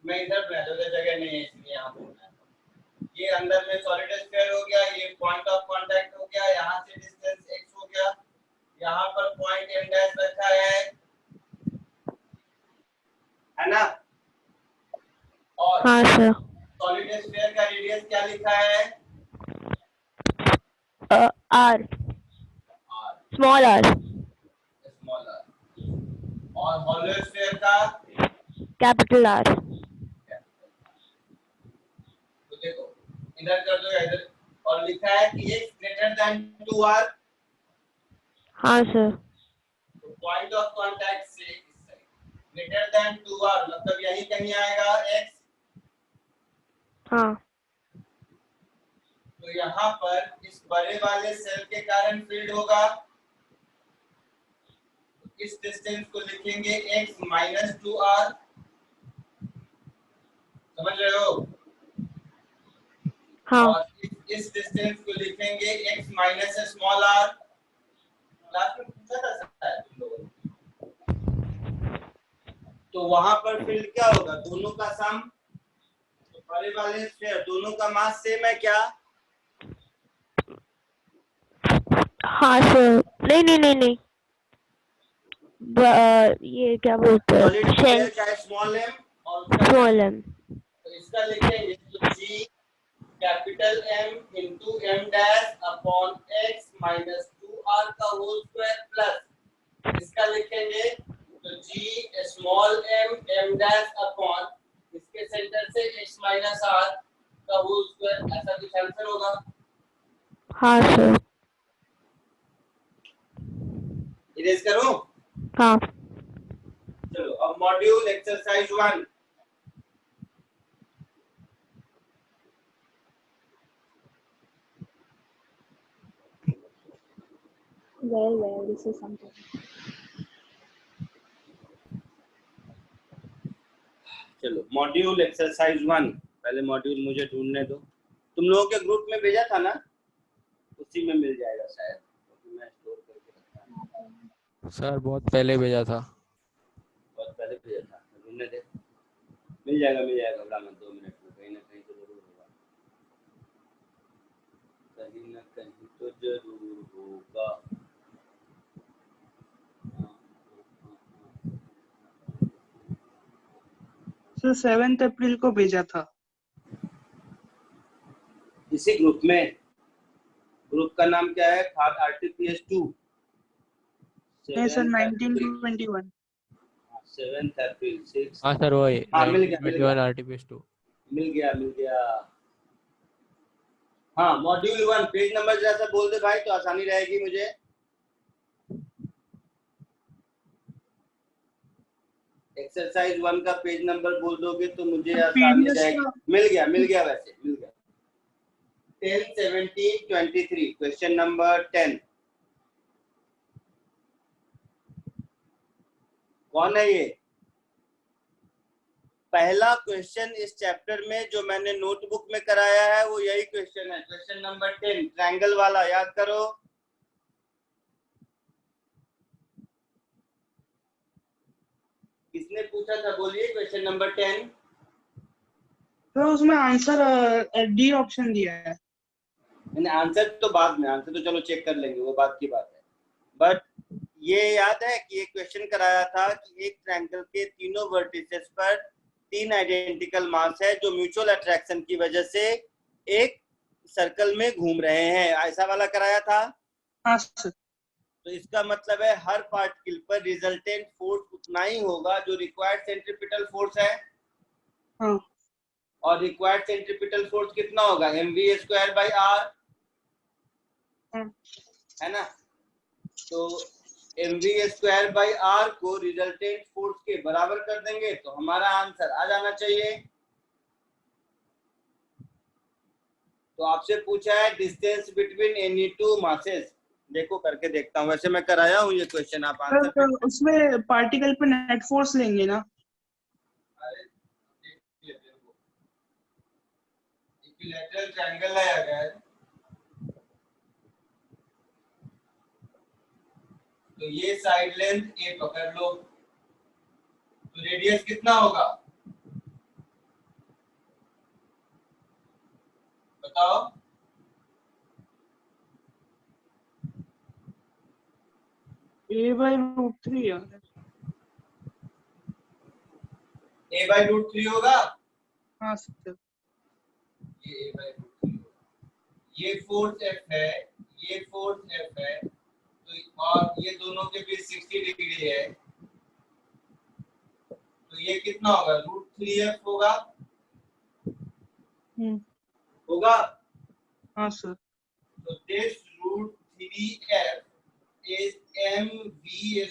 मैं इधर बना दूंगा, जगह नहीं है इसलिए यहाँ पे। ये अंदर में सॉलिड स्फीयर हो गया, ये पॉइंट ऑफ कांटेक्ट हो गया, यहाँ से डिस्टेंस x हो गया, यहाँ पर पॉइंट m डैश रखा है ना? और हाँ सर। सॉलिड स्फीयर का रेडियस क्या लिखा है? r, small r। Small r। और होलो स्फीयर का कैपिटल R। तो देखो इधर कर दो या इधर, और लिखा है कि x ग्रेटर देन 2r। हाँ सर। तो पॉइंट ऑफ कांटेक्ट से इस साइड ग्रेटर देन 2r मतलब यही कहीं आएगा x। हाँ तो यहाँ पर इस बड़े वाले सेल के कारण फील्ड होगा, इस डिस्टेंस को लिखेंगे x माइनस 2r। समझ रहे हो? हाँ और इस डिस्टेंस को लिखेंगे x minus small r। Class में पूछा था शायद तुम लोगों ने। तो वहां पर फील्ड क्या होगा? दोनों का सम। तो बड़े वाले स्फीयर दोनों का मास सेम है क्या? हाँ सर। नहीं नहीं नहीं नहीं, ये क्या बोलते सॉलिड हैं, स्फीयर शेल का स्मॉल m और उसका स्मॉल m। तो इसका लिखेंगे तो g capital M into m dash upon x minus 2r का होल स्क्वायर प्लस इसका लिखेंगे तो g small m dash upon इसके सेंटर से x माइनस r का होल स्क्वायर, ऐसा कुछ आंसर होगा। हाँ सर। इरेज करूं? हाँ चलो अब module exercise 1। well this is something। चलो मॉड्यूल एक्सरसाइज 1, पहले मॉड्यूल मुझे ढूंढने दो। तुम लोगों के ग्रुप में भेजा था ना, उसी में मिल जाएगा शायद, क्योंकि मैं स्टोर करके रखा हूं। सर बहुत पहले भेजा था। मिल जाएगा घबरा मत, 2 मिनट में कहीं ना कहीं तो जरूर होगा, कहीं ना कहीं तो जरूर होगा। सर 7 अप्रैल को भेजा था। इसी ग्रुप में, ग्रुप का नाम क्या है? खाद RTPS2। नहीं सर 19 to 21। 7 अप्रैल 6। हाँ सर वही हाँ मिल 1921 RTPS 2। गया। हाँ मॉड्यूल 1 पेज नंबर जरा सा बोल दे भाई तो आसानी रहेगी मुझे। एक्सरसाइज 1 का पेज नंबर बोल दोगे तो मुझे आसानी पीडीएफ रहेगी। का मिल गया मिल गया 10 17 23 क्वेश्चन नंबर 10। कौन है ये? पहला क्वेश्चन इस चैप्टर में जो मैंने नोटबुक में कराया है वो यही क्वेश्चन है, क्वेश्चन नंबर 10 ट्रायंगल वाला, याद करो। किसने पूछा था बोलिए क्वेश्चन नंबर 10? तो उसमें आंसर डी ऑप्शन दिया है। मैंने आंसर तो बाद में, आंसर तो चलो चेक कर लेंगे, वो बात की बात है। बट ये याद है कि एक क्वेश्चन कराया था कि एक ट्रायंगल के तीनों वर्टिसेस पर 3 आइडेंटिकल मास है जो म्यूचुअल अट्रैक्शन की वजह से एक सर्कल में घूम रहे हैं, ऐसा वाला कराया था। हाँ सर। तो इसका मतलब है हर पार्टिकल पर रिजल्टेंट फोर्स उतना ही होगा जो रिक्वायर्ड सेंट्रीपिटल फोर्स है। हाँ और रिक्वायर्ड सेंट्रीपिटल फोर्स कितना होगा? mv²/r, है ना। तो mv²/r को रिजल्टेंट फोर्स के बराबर कर देंगे तो हमारा आंसर आ जाना चाहिए। तो आपसे पूछा है distance between any two masses, देखो करके देखता हूँ, वैसे मैं कराया हूँ ये क्वेश्चन, आप सर आंसर तो उसमें पार्टिकल पे नेट फोर्स लेंगे ना। इक्विलैटरल ट्रायंगल है अगर तो ये साइड लेंथ ए पकड़ लो, तो रेडियस कितना होगा बताओ? a/√3 यार। a/√3 होगा। हाँ सर। ये a/√3 ये फोर्स F है, ये फोर्स F है, तो और ये दोनों के बीच 60 डिग्री है, तो ये कितना होगा? √3F होगा। होगा। हाँ सर। तो this √3F is mv²/r,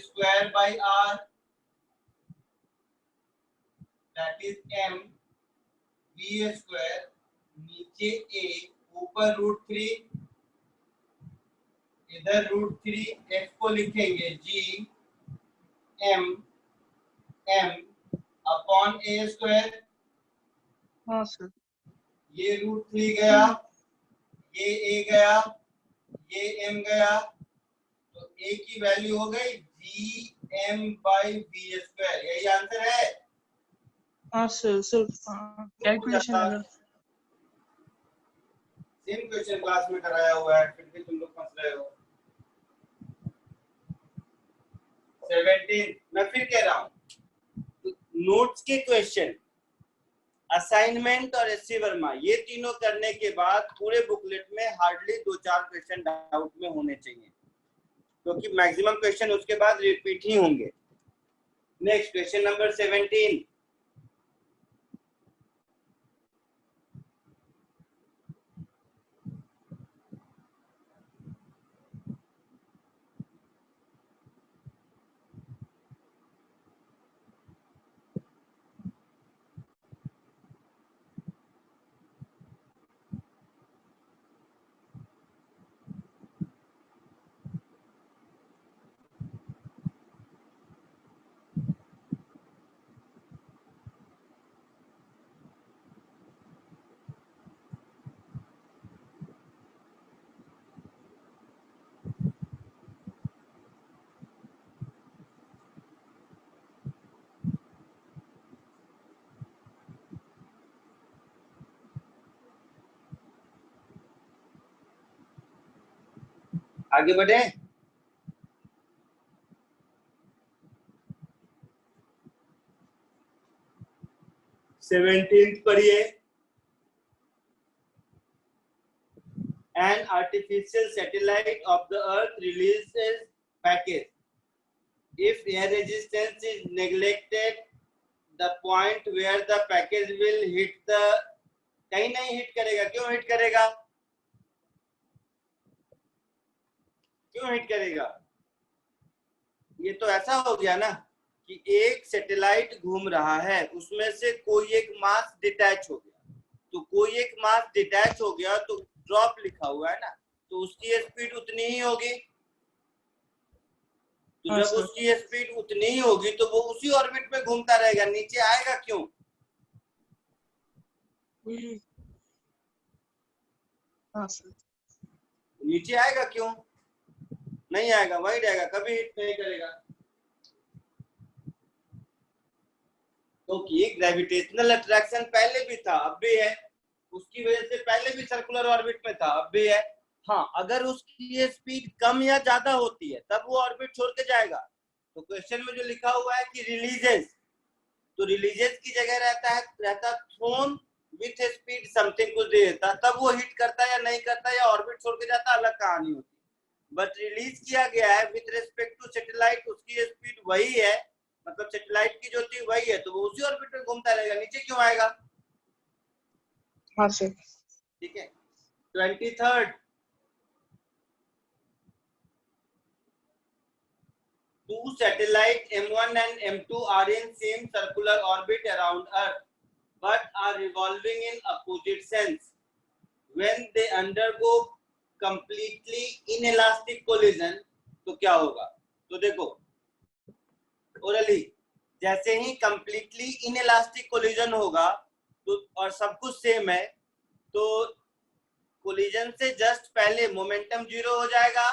that is mv², नीचे a, ऊपर √3, इधर √3, f को लिखेंगे g m अपॉन a²। हाँ सर। ये √3 गया, ये a गया, ये m गया, तो a की वैल्यू हो गई gm/v², यही आंसर है। हाँ सर। सर कैलकुलेशन अगर सेम क्वेश्चन क्लास में कराया हुआ है, फिर भी तुम लोग फंस रहे हो। 17 मैं फिर कह रहा हूँ, नोट्स के क्वेश्चन, असाइनमेंट और एससी वर्मा, ये तीनों करने के बाद पूरे बुकलेट में हार्डली 2-4 क्वेश्चन डाउट में होने चाहिए, क्योंकि मैक्सिमम क्वेश्चन उसके बाद रिपीट ही होंगे। Next question number 17। आगे बढ़े। सेवेंटीन्थ पढ़िए। An artificial satellite of the Earth releases package. If air resistance is neglected, the point where the package will hit the कहीं नहीं हिट करेगा। क्यों हिट करेगा? क्यों हिट करेगा? ये तो ऐसा हो गया ना कि एक सैटेलाइट घूम रहा है, उसमें से कोई एक मास डिटैच हो गया, तो कोई एक मास डिटैच हो गया तो ड्रॉप लिखा हुआ है ना, तो उसकी स्पीड उतनी ही होगी। तो जब उसकी स्पीड उतनी ही होगी तो वो उसी ऑर्बिट में घूमता रहेगा, नीचे आएगा क्यों? नीचे आएगा क्यों? नहीं आएगा, वही रहेगा, कभी हिट नहीं करेगा। क्योंकि ग्रेविटेशनल अट्रैक्शन पहले भी था, अब भी है, उसकी वजह से पहले भी सर्कुलर ऑर्बिट में था, अब भी है। हाँ, अगर उसकी स्पीड कम या ज्यादा होती है तब वो ऑर्बिट छोड़ के जाएगा। तो क्वेश्चन में जो लिखा हुआ है कि रिलीजेस, तो रिलीजेस की जगह रहता थ्रोन विथ स्पीड समथिंग कुछ दे देता, तब वो हिट करता या नहीं करता या ऑर्बिट छोड़ के जाता, अलग कहानी होती। बट रिलीज किया गया है विथ रिस्पेक्ट टू सैटेलाइट, उसकी स्पीड वही है, मतलब सैटेलाइट की जो थी वही है, तो वो उसी ऑर्बिट में घूमता रहेगा, नीचे क्यों आएगा? हाँ सर। ठीक है। 23rd, two satellites M1 and M2 are in same circular orbit around Earth but are revolving in opposite sense. When they undergo completely inelastic collision, तो क्या होगा? तो देखो ओरली, जैसे ही completely inelastic collision होगा तो और सब कुछ सेम है, तो कोलिजन से जस्ट पहले मोमेंटम जीरो हो जाएगा।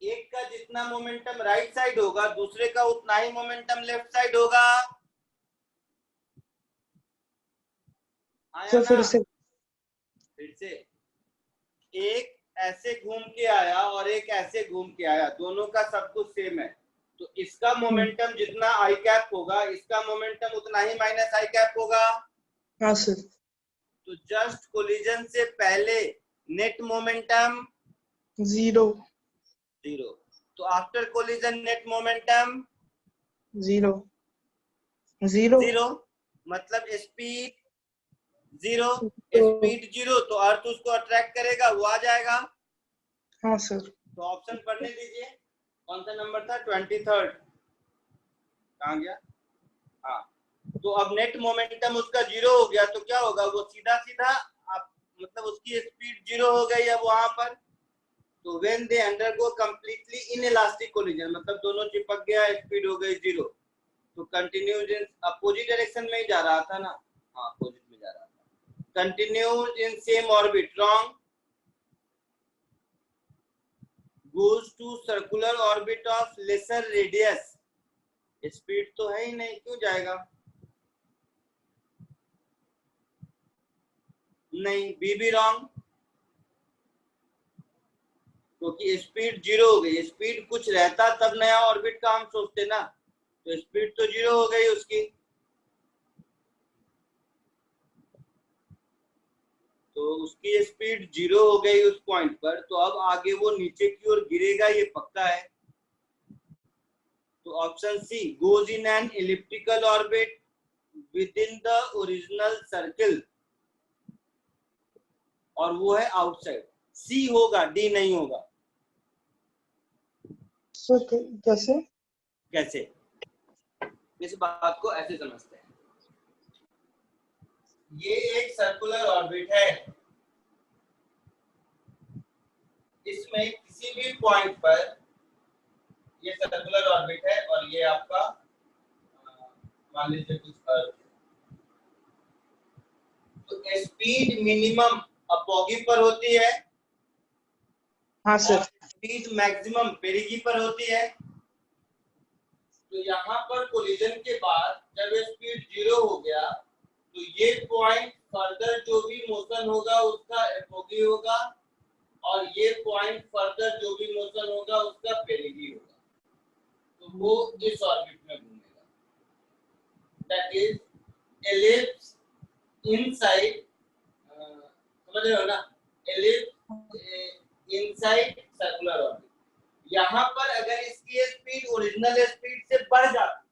एक का जितना मोमेंटम राइट साइड होगा, दूसरे का उतना ही मोमेंटम लेफ्ट साइड होगा। आया फिर ना? फिर से एक ऐसे घूम के आया और एक ऐसे घूम के आया, दोनों का सब कुछ सेम है, तो इसका मोमेंटम जितना आई कैप होगा, इसका मोमेंटम उतना ही माइनस आई कैप होगा। हाँ सर। तो जस्ट कोलिजन से पहले नेट मोमेंटम जीरो। तो after collision net momentum zero. मतलब स्पीड जीरो, स्पीड जीरो, तो अर्थ उसको अट्रैक्ट करेगा, वो आ जाएगा। हाँ सर। तो ऑप्शन पढ़ने दीजिए, कौन सा नंबर था? 23rd। कहाँ गया? हाँ, तो अब नेट मोमेंटम उसका जीरो हो गया, तो क्या होगा? वो सीधा सीधा मतलब उसकी स्पीड जीरो हो गई अब वहां पर। तो when they undergo completely inelastic collision, मतलब दोनों चिपक गया, स्पीड हो गई जीरो, तो कंटिन्यूज इन अपोजिट डायरेक्शन में ही जा रहा था ना? हाँ, अपोजिट में जा रहा था। Continues in same orbit, wrong, goes to circular orbit of lesser radius, speed तो है ही नहीं, क्यों जाएगा? नहीं, बी भी रॉन्ग, क्योंकि स्पीड जीरो हो गई। स्पीड कुछ रहता तब नया ऑर्बिट का हम सोचते ना, तो स्पीड तो जीरो हो गई उसकी, तो उसकी स्पीड जीरो हो गई उस पॉइंट पर, तो अब आगे वो नीचे की ओर गिरेगा, ये पक्का है। तो option C, goes in an elliptical orbit within the original circle, और वो है आउटसाइड। सी होगा, डी नहीं होगा। कैसे? कैसे? इस बात को ऐसे समझते हैं, ये एक सर्कुलर ऑर्बिट है, इसमें किसी भी पॉइंट पर ये सर्कुलर ऑर्बिट है और ये आपका मान लीजिए कुछ अर्थ, तो स्पीड मिनिमम अपोगी पर होती है। हाँ सर। स्पीड मैक्सिमम पेरिगी पर होती है। तो यहाँ पर कोलिजन के बाद जब स्पीड जीरो हो गया, तो ये पॉइंट फर्दर जो भी मोशन होगा उसका एपोगी होगा, और ये पॉइंट फर्दर जो भी मोशन होगा उसका पेरिगी होगा, तो वो इस ऑर्बिट में घूमेगा। दैट इज एलिप्स इनसाइड, समझ रहे हो ना, एलिप्स इनसाइड सर्कुलर ऑर्बिट। यहाँ पर अगर इसकी स्पीड ओरिजिनल स्पीड से बढ़ जाती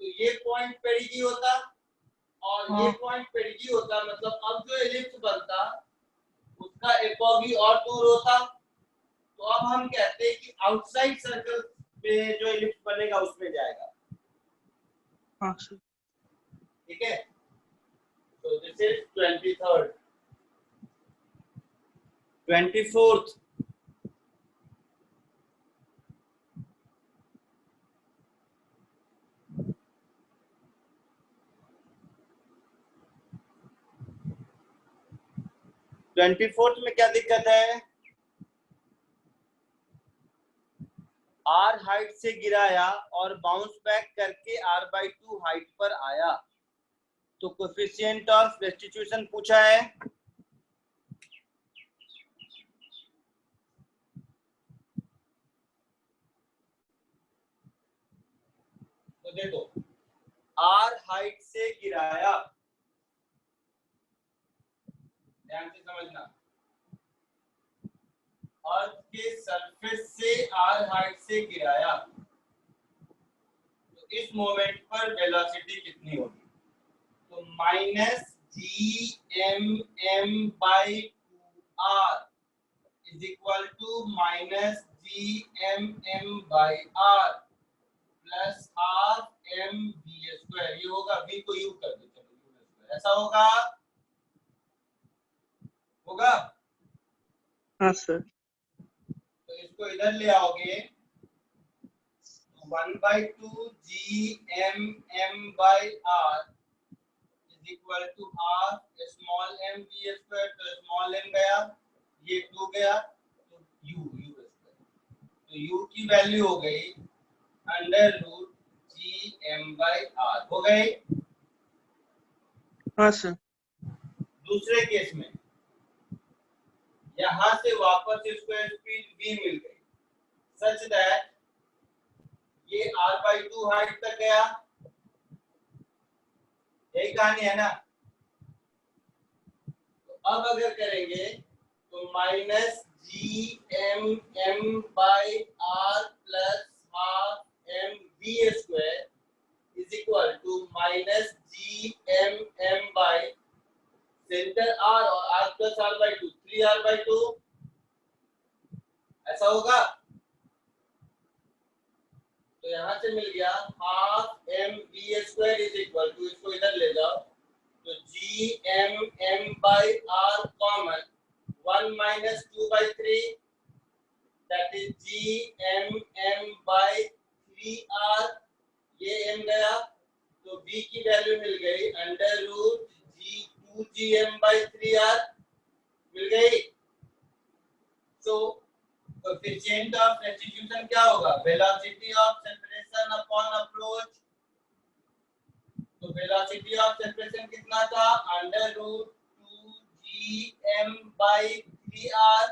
तो ये पॉइंट पेरिगी होता और ये पॉइंट पेरिगी होता, मतलब अब जो एलिप्स बनता उसका एपोगी और दूर होता। तो अब हम कहते हैं कि आउटसाइड सर्कल में जो एलिप्स बनेगा उसमें जाएगा। हाँ सर। ठीक है, तो दिस इज 23rd 24th। में क्या दिक्कत है? आर हाइट से गिराया और बाउंस बैक करके r/2 हाइट पर आया, तो कोएफिशिएंट ऑफ रेस्टिट्यूशन पूछा है। तो देखो, आर हाइट से गिराया, ध्यान से समझना, अर्थ के सरफेस से आर हाइट से गिराया, तो इस मोमेंट पर वेलोसिटी कितनी होगी? तो -gmm/2r is equal to -gmm/r plus half mv²। ये होगा, v को u कर दो, चलो u², ऐसा होगा, होगा। हाँ सर। तो इसको इधर ले आओगे, 1/2 gmm/r is equal to half small m v²। तो स्मॉल m गया, ये 2 गया, तो u²। तो u की वैल्यू हो गई √gm/r, हो गई। हाँ सर। दूसरे केस में यहां से वापस इसको स्पीड v मिल गई, सच दैट ये r/2 हाइट तक गया। यही कहानी है ना। तो अब अगर करेंगे तो -gmm/r plus half mv² is equal to -gmm/ centre r और r प्लस r/2, 3r/2, ऐसा होगा। तो यहां से मिल गया half mv² is equal to, इसको इधर ले जाओ, तो gmm/r common, 1 - 2/3 that is gmm/3r, ये m गया, तो v की वैल्यू मिल गई √2gm/3r मिल गई। सो कोएफिशिएंट ऑफ रेस्टिट्यूशन क्या होगा? Velocity of separation upon approach. तो वेलोसिटी ऑफ सेपरेशन कितना था? √2gm/3r,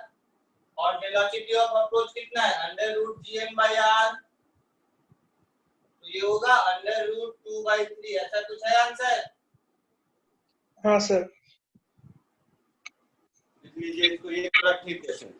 और वेलोसिटी ऑफ अप्रोच कितना है? √gm/r। तो ये होगा √2/3। ऐसा कुछ है आंसर? हाँ सर। लिख लीजिए इसको, ये पूरा ठीक है सर।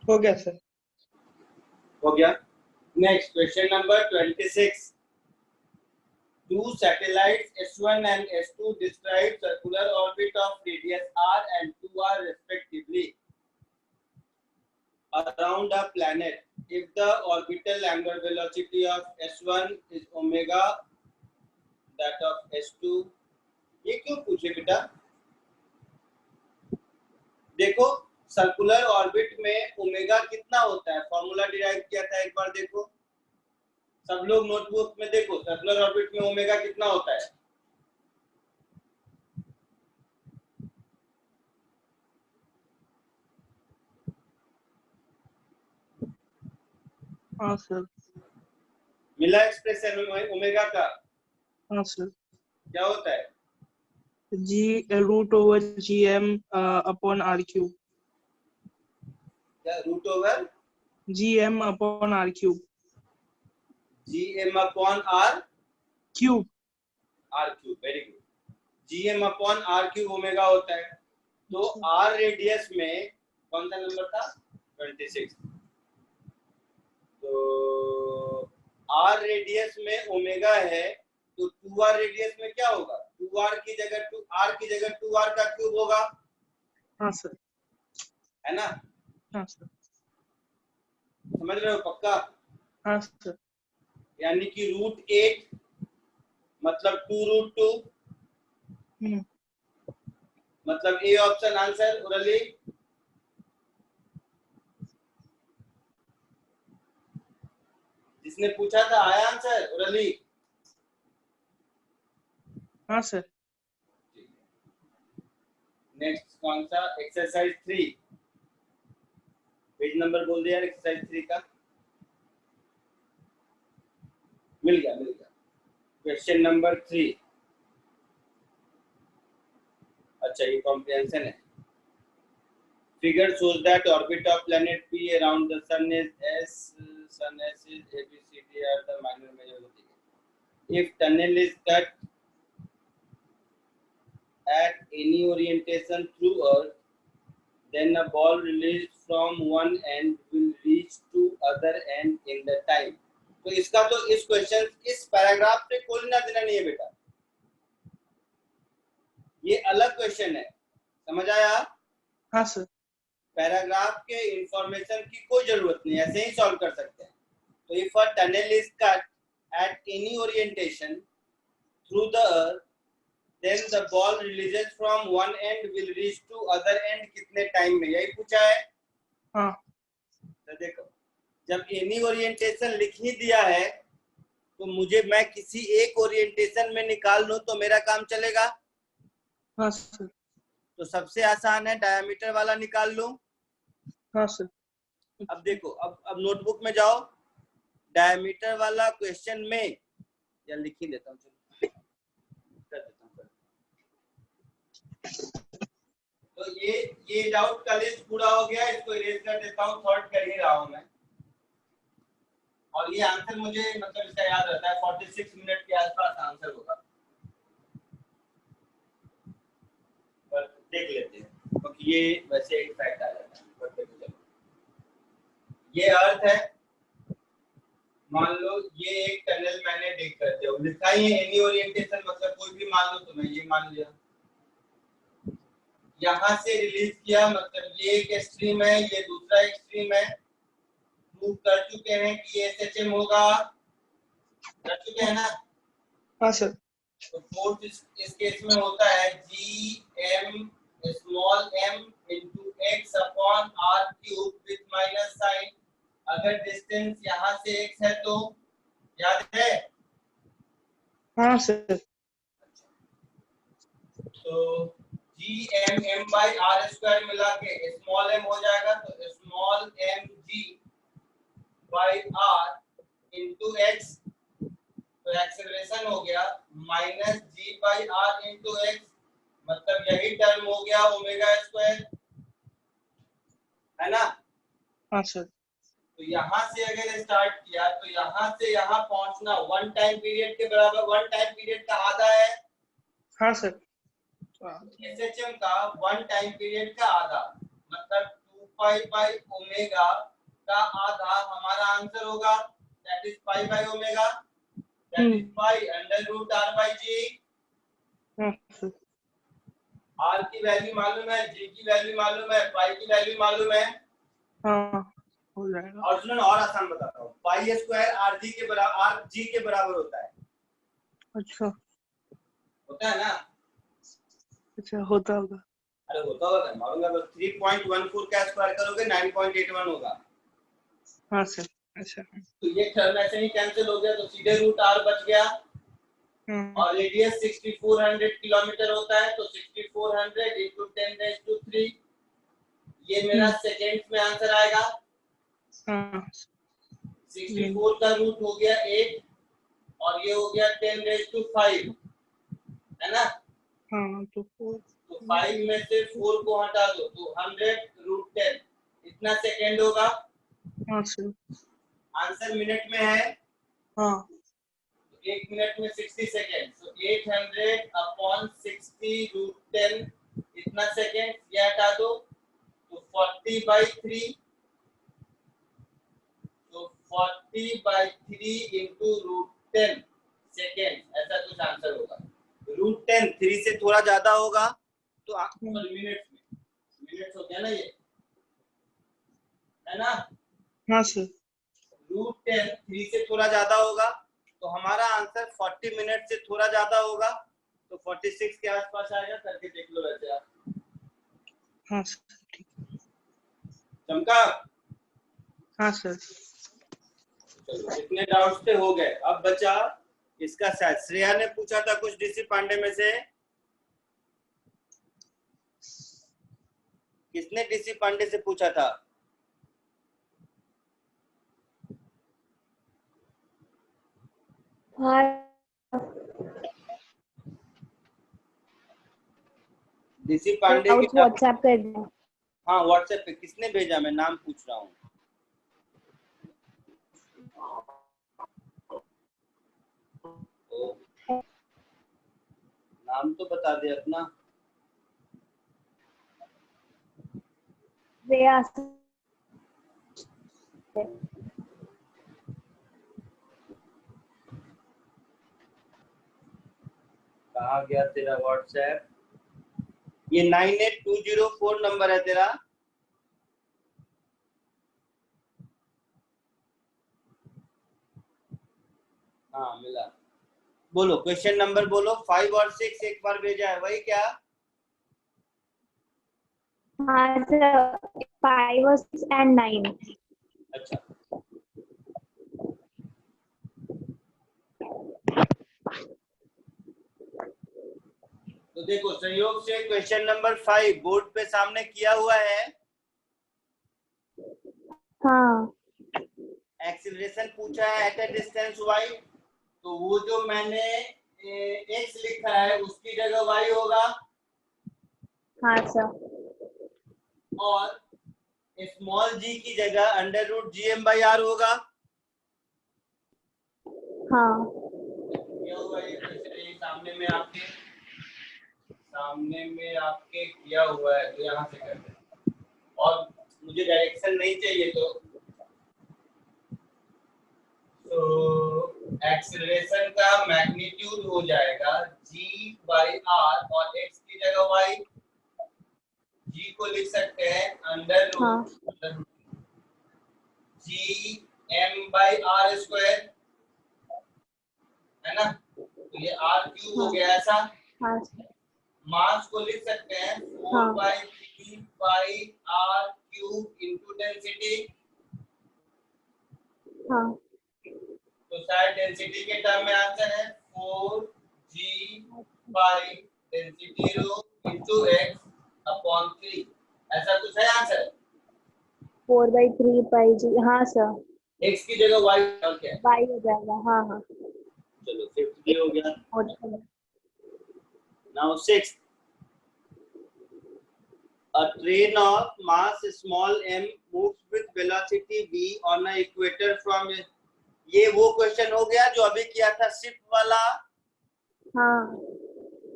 हो गया सर। हो गया. Next question number 26. Two satellites S1 and S2 describe circular orbit of radius r and 2r respectively around a planet. If the orbital angular velocity of S1 is omega, that of S2. ये क्यों पूछे बेटा? देखो circular orbit में omega कितना होता है, formula derive किया था एक बार देखो, सब लोग नोटबुक में देखो सर्कुलर ऑर्बिट में ओमेगा कितना होता है. हाँ सर. मिला एक्सप्रेशन ओमेगा का हाँ सर. क्या होता है? G √/GM upon R cube. क्या root over GM upon R cube. GM upon R Cube. Cube. Very good. GM upon R cube omega होता है. तो R रेडियस में कौन सा नंबर था? 26. तो R रेडियस में ओमेगा है, तो 2R रेडियस में क्या होगा? 2R की जगह 2R की जगह 2R का क्यूब होगा. हाँ सर. है ना? हाँ सर. समझ रहे हो पक्का? हाँ सर. यानी कि √8 मतलब 2√2 मतलब ए ऑप्शन आंसर. उरली जिसने पूछा था आया आंसर? उरली हाँ सर. नेक्स्ट कौन सा? एक्सरसाइज 3. पेज नंबर बोल दिया एक्सरसाइज 3 का. मिल गया. Question number 3. अच्छा ये कॉम्प्रिहेंशन है. Figure shows that orbit of planet P around the sun is sun S is A, B, C, D are the minor major. If tunnel is cut at any orientation through Earth, then a ball released from one end will reach to other end in the time. तो इसका तो इस question इस paragraph से कोई लेना देना नहीं है बेटा, ये अलग क्वेश्चन है. समझ आया? हाँ सर. पैराग्राफ के इंफॉर्मेशन की कोई जरूरत नहीं, ऐसे ही सॉल्व कर सकते हैं. तो if a tunnel is cut at any orientation through the earth, then the ball releases from one end will reach to other end कितने टाइम में, यही पूछा है. हाँ. तो देखो जब एनी ओरिएंटेशन लिख ही दिया है तो मुझे मैं किसी एक ओरिएंटेशन में निकाल लूं तो मेरा काम चलेगा. हाँ सर. तो सबसे आसान है डायमीटर वाला निकाल लूं. हाँ सर. अब देखो अब नोटबुक में जाओ, डायमीटर वाला क्वेश्चन में या लिख ही देता हूँ, कर देता हूँ. तो ये डाउट का लिस्ट पूरा हो गया, इसको इरेज कर देता हूँ, सॉर्ट कर ही रहा हूँ मैं. और ये आंसर मुझे मतलब इसका याद रहता है, 46 मिनट के आसपास आंसर होगा. पर देख लेते हैं क्योंकि ये वैसे एक फैक्ट आ जाता है. पर देखो चलो, ये अर्थ है, मान लो ये एक टनल मैंने डिग कर दिया, लिखा ही है एनी ओरिएंटेशन मतलब कोई भी मान लो, तो मैं ये मान लिया. यहाँ से रिलीज किया मतलब ये एक एक्सट्रीम है, ये दूसरा एक्सट्रीम है. प्रूव कर चुके हैं कि ये एसएचएम होगा, कर चुके हैं ना. हाँ सर. तो फोर्स इस केस में होता है GM small m into x upon r cube with minus sign. अगर डिस्टेंस यहाँ से x है तो याद है. हाँ सर. तो GM m by r square मिला के स्मॉल m हो जाएगा, तो small m g by r into x, तो एक्सेलरेशन हो गया minus g by r into x, मतलब यही टर्म हो गया ओमेगा स्क्वायर, है ना. हाँ सर. तो यहाँ से अगर स्टार्ट किया तो यहाँ से यहाँ पहुंचना वन टाइम पीरियड के बराबर, वन टाइम पीरियड का आधा है. हाँ सर. एसएचएम का वन टाइम पीरियड का आधा मतलब 2 पाई बाय ओमेगा का आधा हमारा आंसर होगा, that is pi by omega, that is pi under root R by G. हाँ सर। आर की वैल्यू मालूम है, जी की वैल्यू मालूम है, पाई की वैल्यू मालूम है। हाँ हो जाएगा। और सुनो और आसान बताता हूँ, पाई स्क्वायर आर जी के बराबर, आर जी के बराबर होता है। अच्छा होता है ना? अच्छा होता होगा। अरे होता होगा, मालूम है, बस 3.14 का स्क्वायर करोगे 9.81 होगा। हाँ सर। अच्छा तो ये टर्म ऐसे ही कैंसिल हो गया, तो सीधे रूट आर बच गया। और रेडियस 6400 किलोमीटर होता है, तो 6400 into 10⁻³ ये मेरा सेकेंड्स में आंसर आएगा। हाँ 64 का रूट हो गया 8 और ये हो गया 10⁵ है ना? हाँ तो तो 5 में से 4 को हटा दो तो 100√10 इतना सेकेंड होगा। हाँ सर। आंसर मिनट में है, हाँ 1 मिनट में 60 सेकेंड, तो 800/60√10 इतना सेकेंड, ये हटा दो तो 40/3, तो 40/3 into √10 सेकेंड, ऐसा कुछ आंसर होगा। √10 3 से थोड़ा ज्यादा होगा तो मिनट्स में, मिनट्स हो गया ना ये, है ना? हाँ सर। √10 3 से थोड़ा ज्यादा होगा तो हमारा आंसर 40 मिनट से थोड़ा ज्यादा होगा, तो 46 के आसपास आएगा। करके देख लो वैसे आप। हाँ सर ठीक। चमका? हाँ सर। चलो इतने डाउट्स थे हो गए। अब बचा इसका शायद श्रेया ने पूछा था कुछ डीसी पांडे में से, किसने डीसी पांडे से पूछा था? हाँ डीसी पांडे की व्हाट्सएप कर दिया। हाँ व्हाट्सएप पे किसने भेजा, मैं नाम पूछ रहा हूँ। नाम तो बता दे अपना। श्रेया कहाँ गया तेरा व्हाट्सएप? ये 98204 नंबर है तेरा। हाँ मिला। बोलो क्वेश्चन नंबर बोलो। 5 और 6 एक बार भेजा है, वही क्या? हाँ सर 5 and 9। अच्छा तो देखो संयोग से क्वेश्चन नंबर 5 बोर्ड पे सामने किया हुआ है। हाँ एक्सीलरेशन पूछा है एट अ डिस्टेंस y, तो वो जो मैंने x लिखा है उसकी जगह y होगा। हाँ सर। और स्मॉल g की जगह √gm/r होगा। हाँ क्या हुआ ये क्वेश्चन, ये सामने में आपके किया हुआ है, तो यहाँ से कर दें। और मुझे डायरेक्शन नहीं चाहिए, तो एक्सीलरेशन का मैग्नीट्यूड हो जाएगा g/r और x की जगह y। g को लिख सकते हैं √g m/r², है ना? तो ये r³ हो गया ऐसा। हाँ मास को लिख सकते हैं 4/3 पाई r³ into डेंसिटी। हाँ तो शायद डेंसिटी के टर्म में आंसर है 4g पाई डेंसिटी रो into x/3, ऐसा कुछ है आंसर। 4/3 पाई जी। हाँ सर x की जगह y और क्या है? y हो जाएगा। हाँ हाँ चलो 5 हो गया। और now 6, a train of mass small m moves with velocity v on an equator from, ये वो क्वेश्चन हो गया जो अभी किया था शिफ्ट वाला। हाँ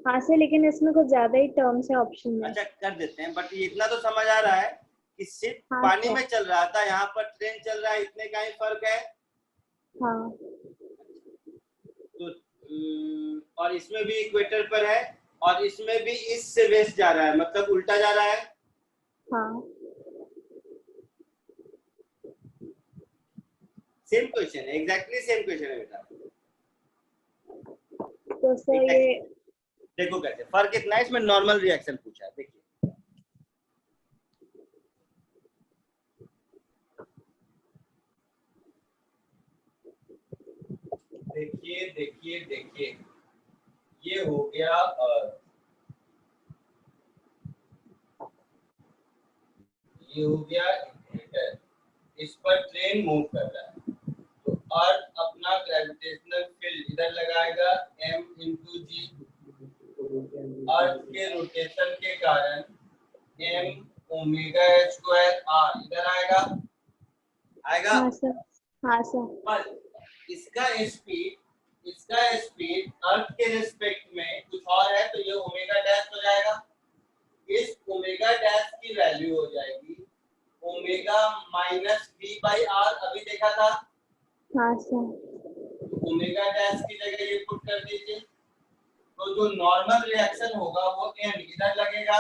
हाँ सर लेकिन इसमें कुछ ज्यादा ही टर्म्स है ऑप्शन में। अच्छा कर देते हैं, बट इतना तो समझ आ रहा है कि शिप हाँ, पानी सर। में चल रहा था, यहाँ पर ट्रेन चल रहा है, इतने का ही फर्क है। हाँ तो और इसमें भी इक्वेटर पर है और इसमें भी ईस्ट से वेस्ट जा रहा है, मतलब उल्टा जा रहा है। हाँ सेम क्वेश्चन है, एग्जैक्टली सेम क्वेश्चन है बेटा। तो सर ये देखो कैसे फर्क इतना है, इसमें नॉर्मल रिएक्शन पूछा है, देखिए। देखिए देखिए देखिए, ये हो गया ये हो गया इक्वेटर, इस पर ट्रेन मूव कर रहा है, तो अर्थ अपना ग्रेविटेशनल फील्ड इधर लगाएगा m इंटू जी। अर्थ के रोटेशन के कारण m ओमेगा स्क्वायर r इधर आएगा, आएगा। हाँ सर। हाँ सर। पर इसका स्पीड अर्थ के रिस्पेक्ट में कुछ और है, तो ये ओमेगा डैश हो जाएगा। इस ओमेगा डैश की वैल्यू हो जाएगी omega minus v by R, अभी देखा था। हाँ सर। ओमेगा डैश की जगह ये पुट कर दीजिए, तो जो नॉर्मल रिएक्शन होगा वो m इधर लगेगा,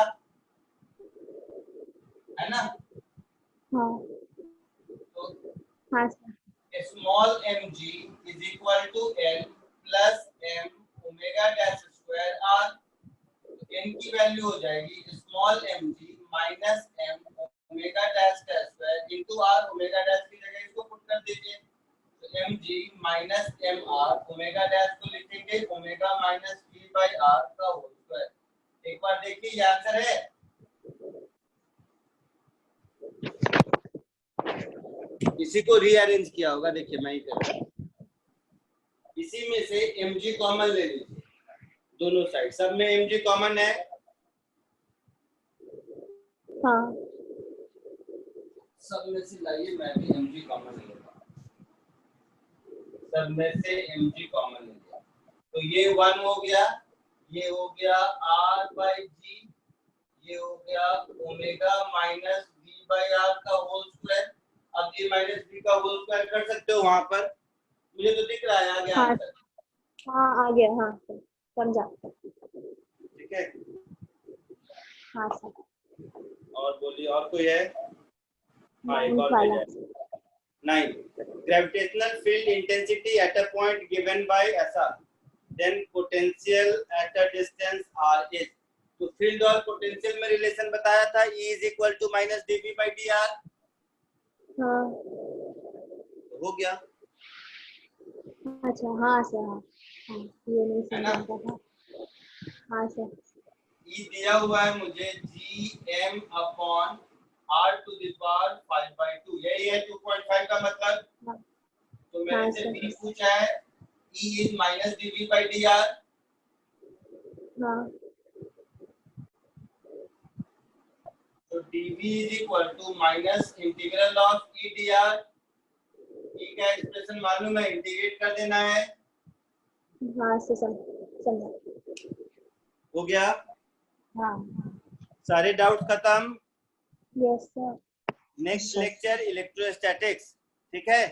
है ना। हाँ तो हाँ sir. Small mg is equal to n plus m omega dash square r। n की वैल्यू हो जाएगी small mg minus m omega dash का square into r, omega dash की जगह इसको पुट कर दीजिए, तो mg माइनस mr ओमेगा डैश को लिखेंगे omega minus v by r का होल स्क्वायर। एक बार देखिए ये आंसर है। इसी को रीअरेंज किया होगा, देखिए मैं ही कर रहा हूं। इसी में से mg कॉमन ले लीजिए, दोनों साइड सब में mg कॉमन है। हाँ सब में से लाइए, मैं भी mg कॉमन ले लेता हूं, सब में से mg कॉमन ले लिया, तो ये 1 हो गया, ये हो गया r बाई g, ये हो गया omega minus v by r का होल स्क्वायर। अब ये माइनस v का होल स्क्वायर कर सकते हो वहां पर, मुझे तो दिख रहा है आ गया हाँ आंसर। हाँ आ गया। हाँ सर समझा। ठीक है, हाँ सर। और बोलिए और कोई है। हाँ एक 9 और वाला। भेजा है। 9 gravitational field intensity at a point given by ऐसा, then potential at a distance r is। तो फील्ड और पोटेंशियल में रिलेशन बताया था, E is equal to minus dv by dr। हाँ हो गया, अच्छा। हाँ सर। हाँ हाँ ये नहीं है ना। समझा था। हाँ सर। E दिया हुआ है मुझे gm upon r to the power 5/2, यही है 2.5 का मतलब। हाँ तो मैंने हाँ से सर। b पूछा है, E is minus dv by dr। हाँ तो dv is equal to minus integral of e dr। e का एक्सप्रेशन मालूम है, इंटीग्रेट कर देना है। हाँ सर समझा। हो गया, हाँ सारे डाउट खत्म। Yes sir. Next lecture electrostatics, ठीक है।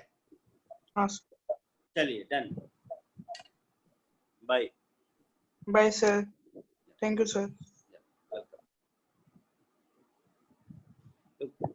हाँ चलिए done, bye. Bye sir, thank you sir. Welcome.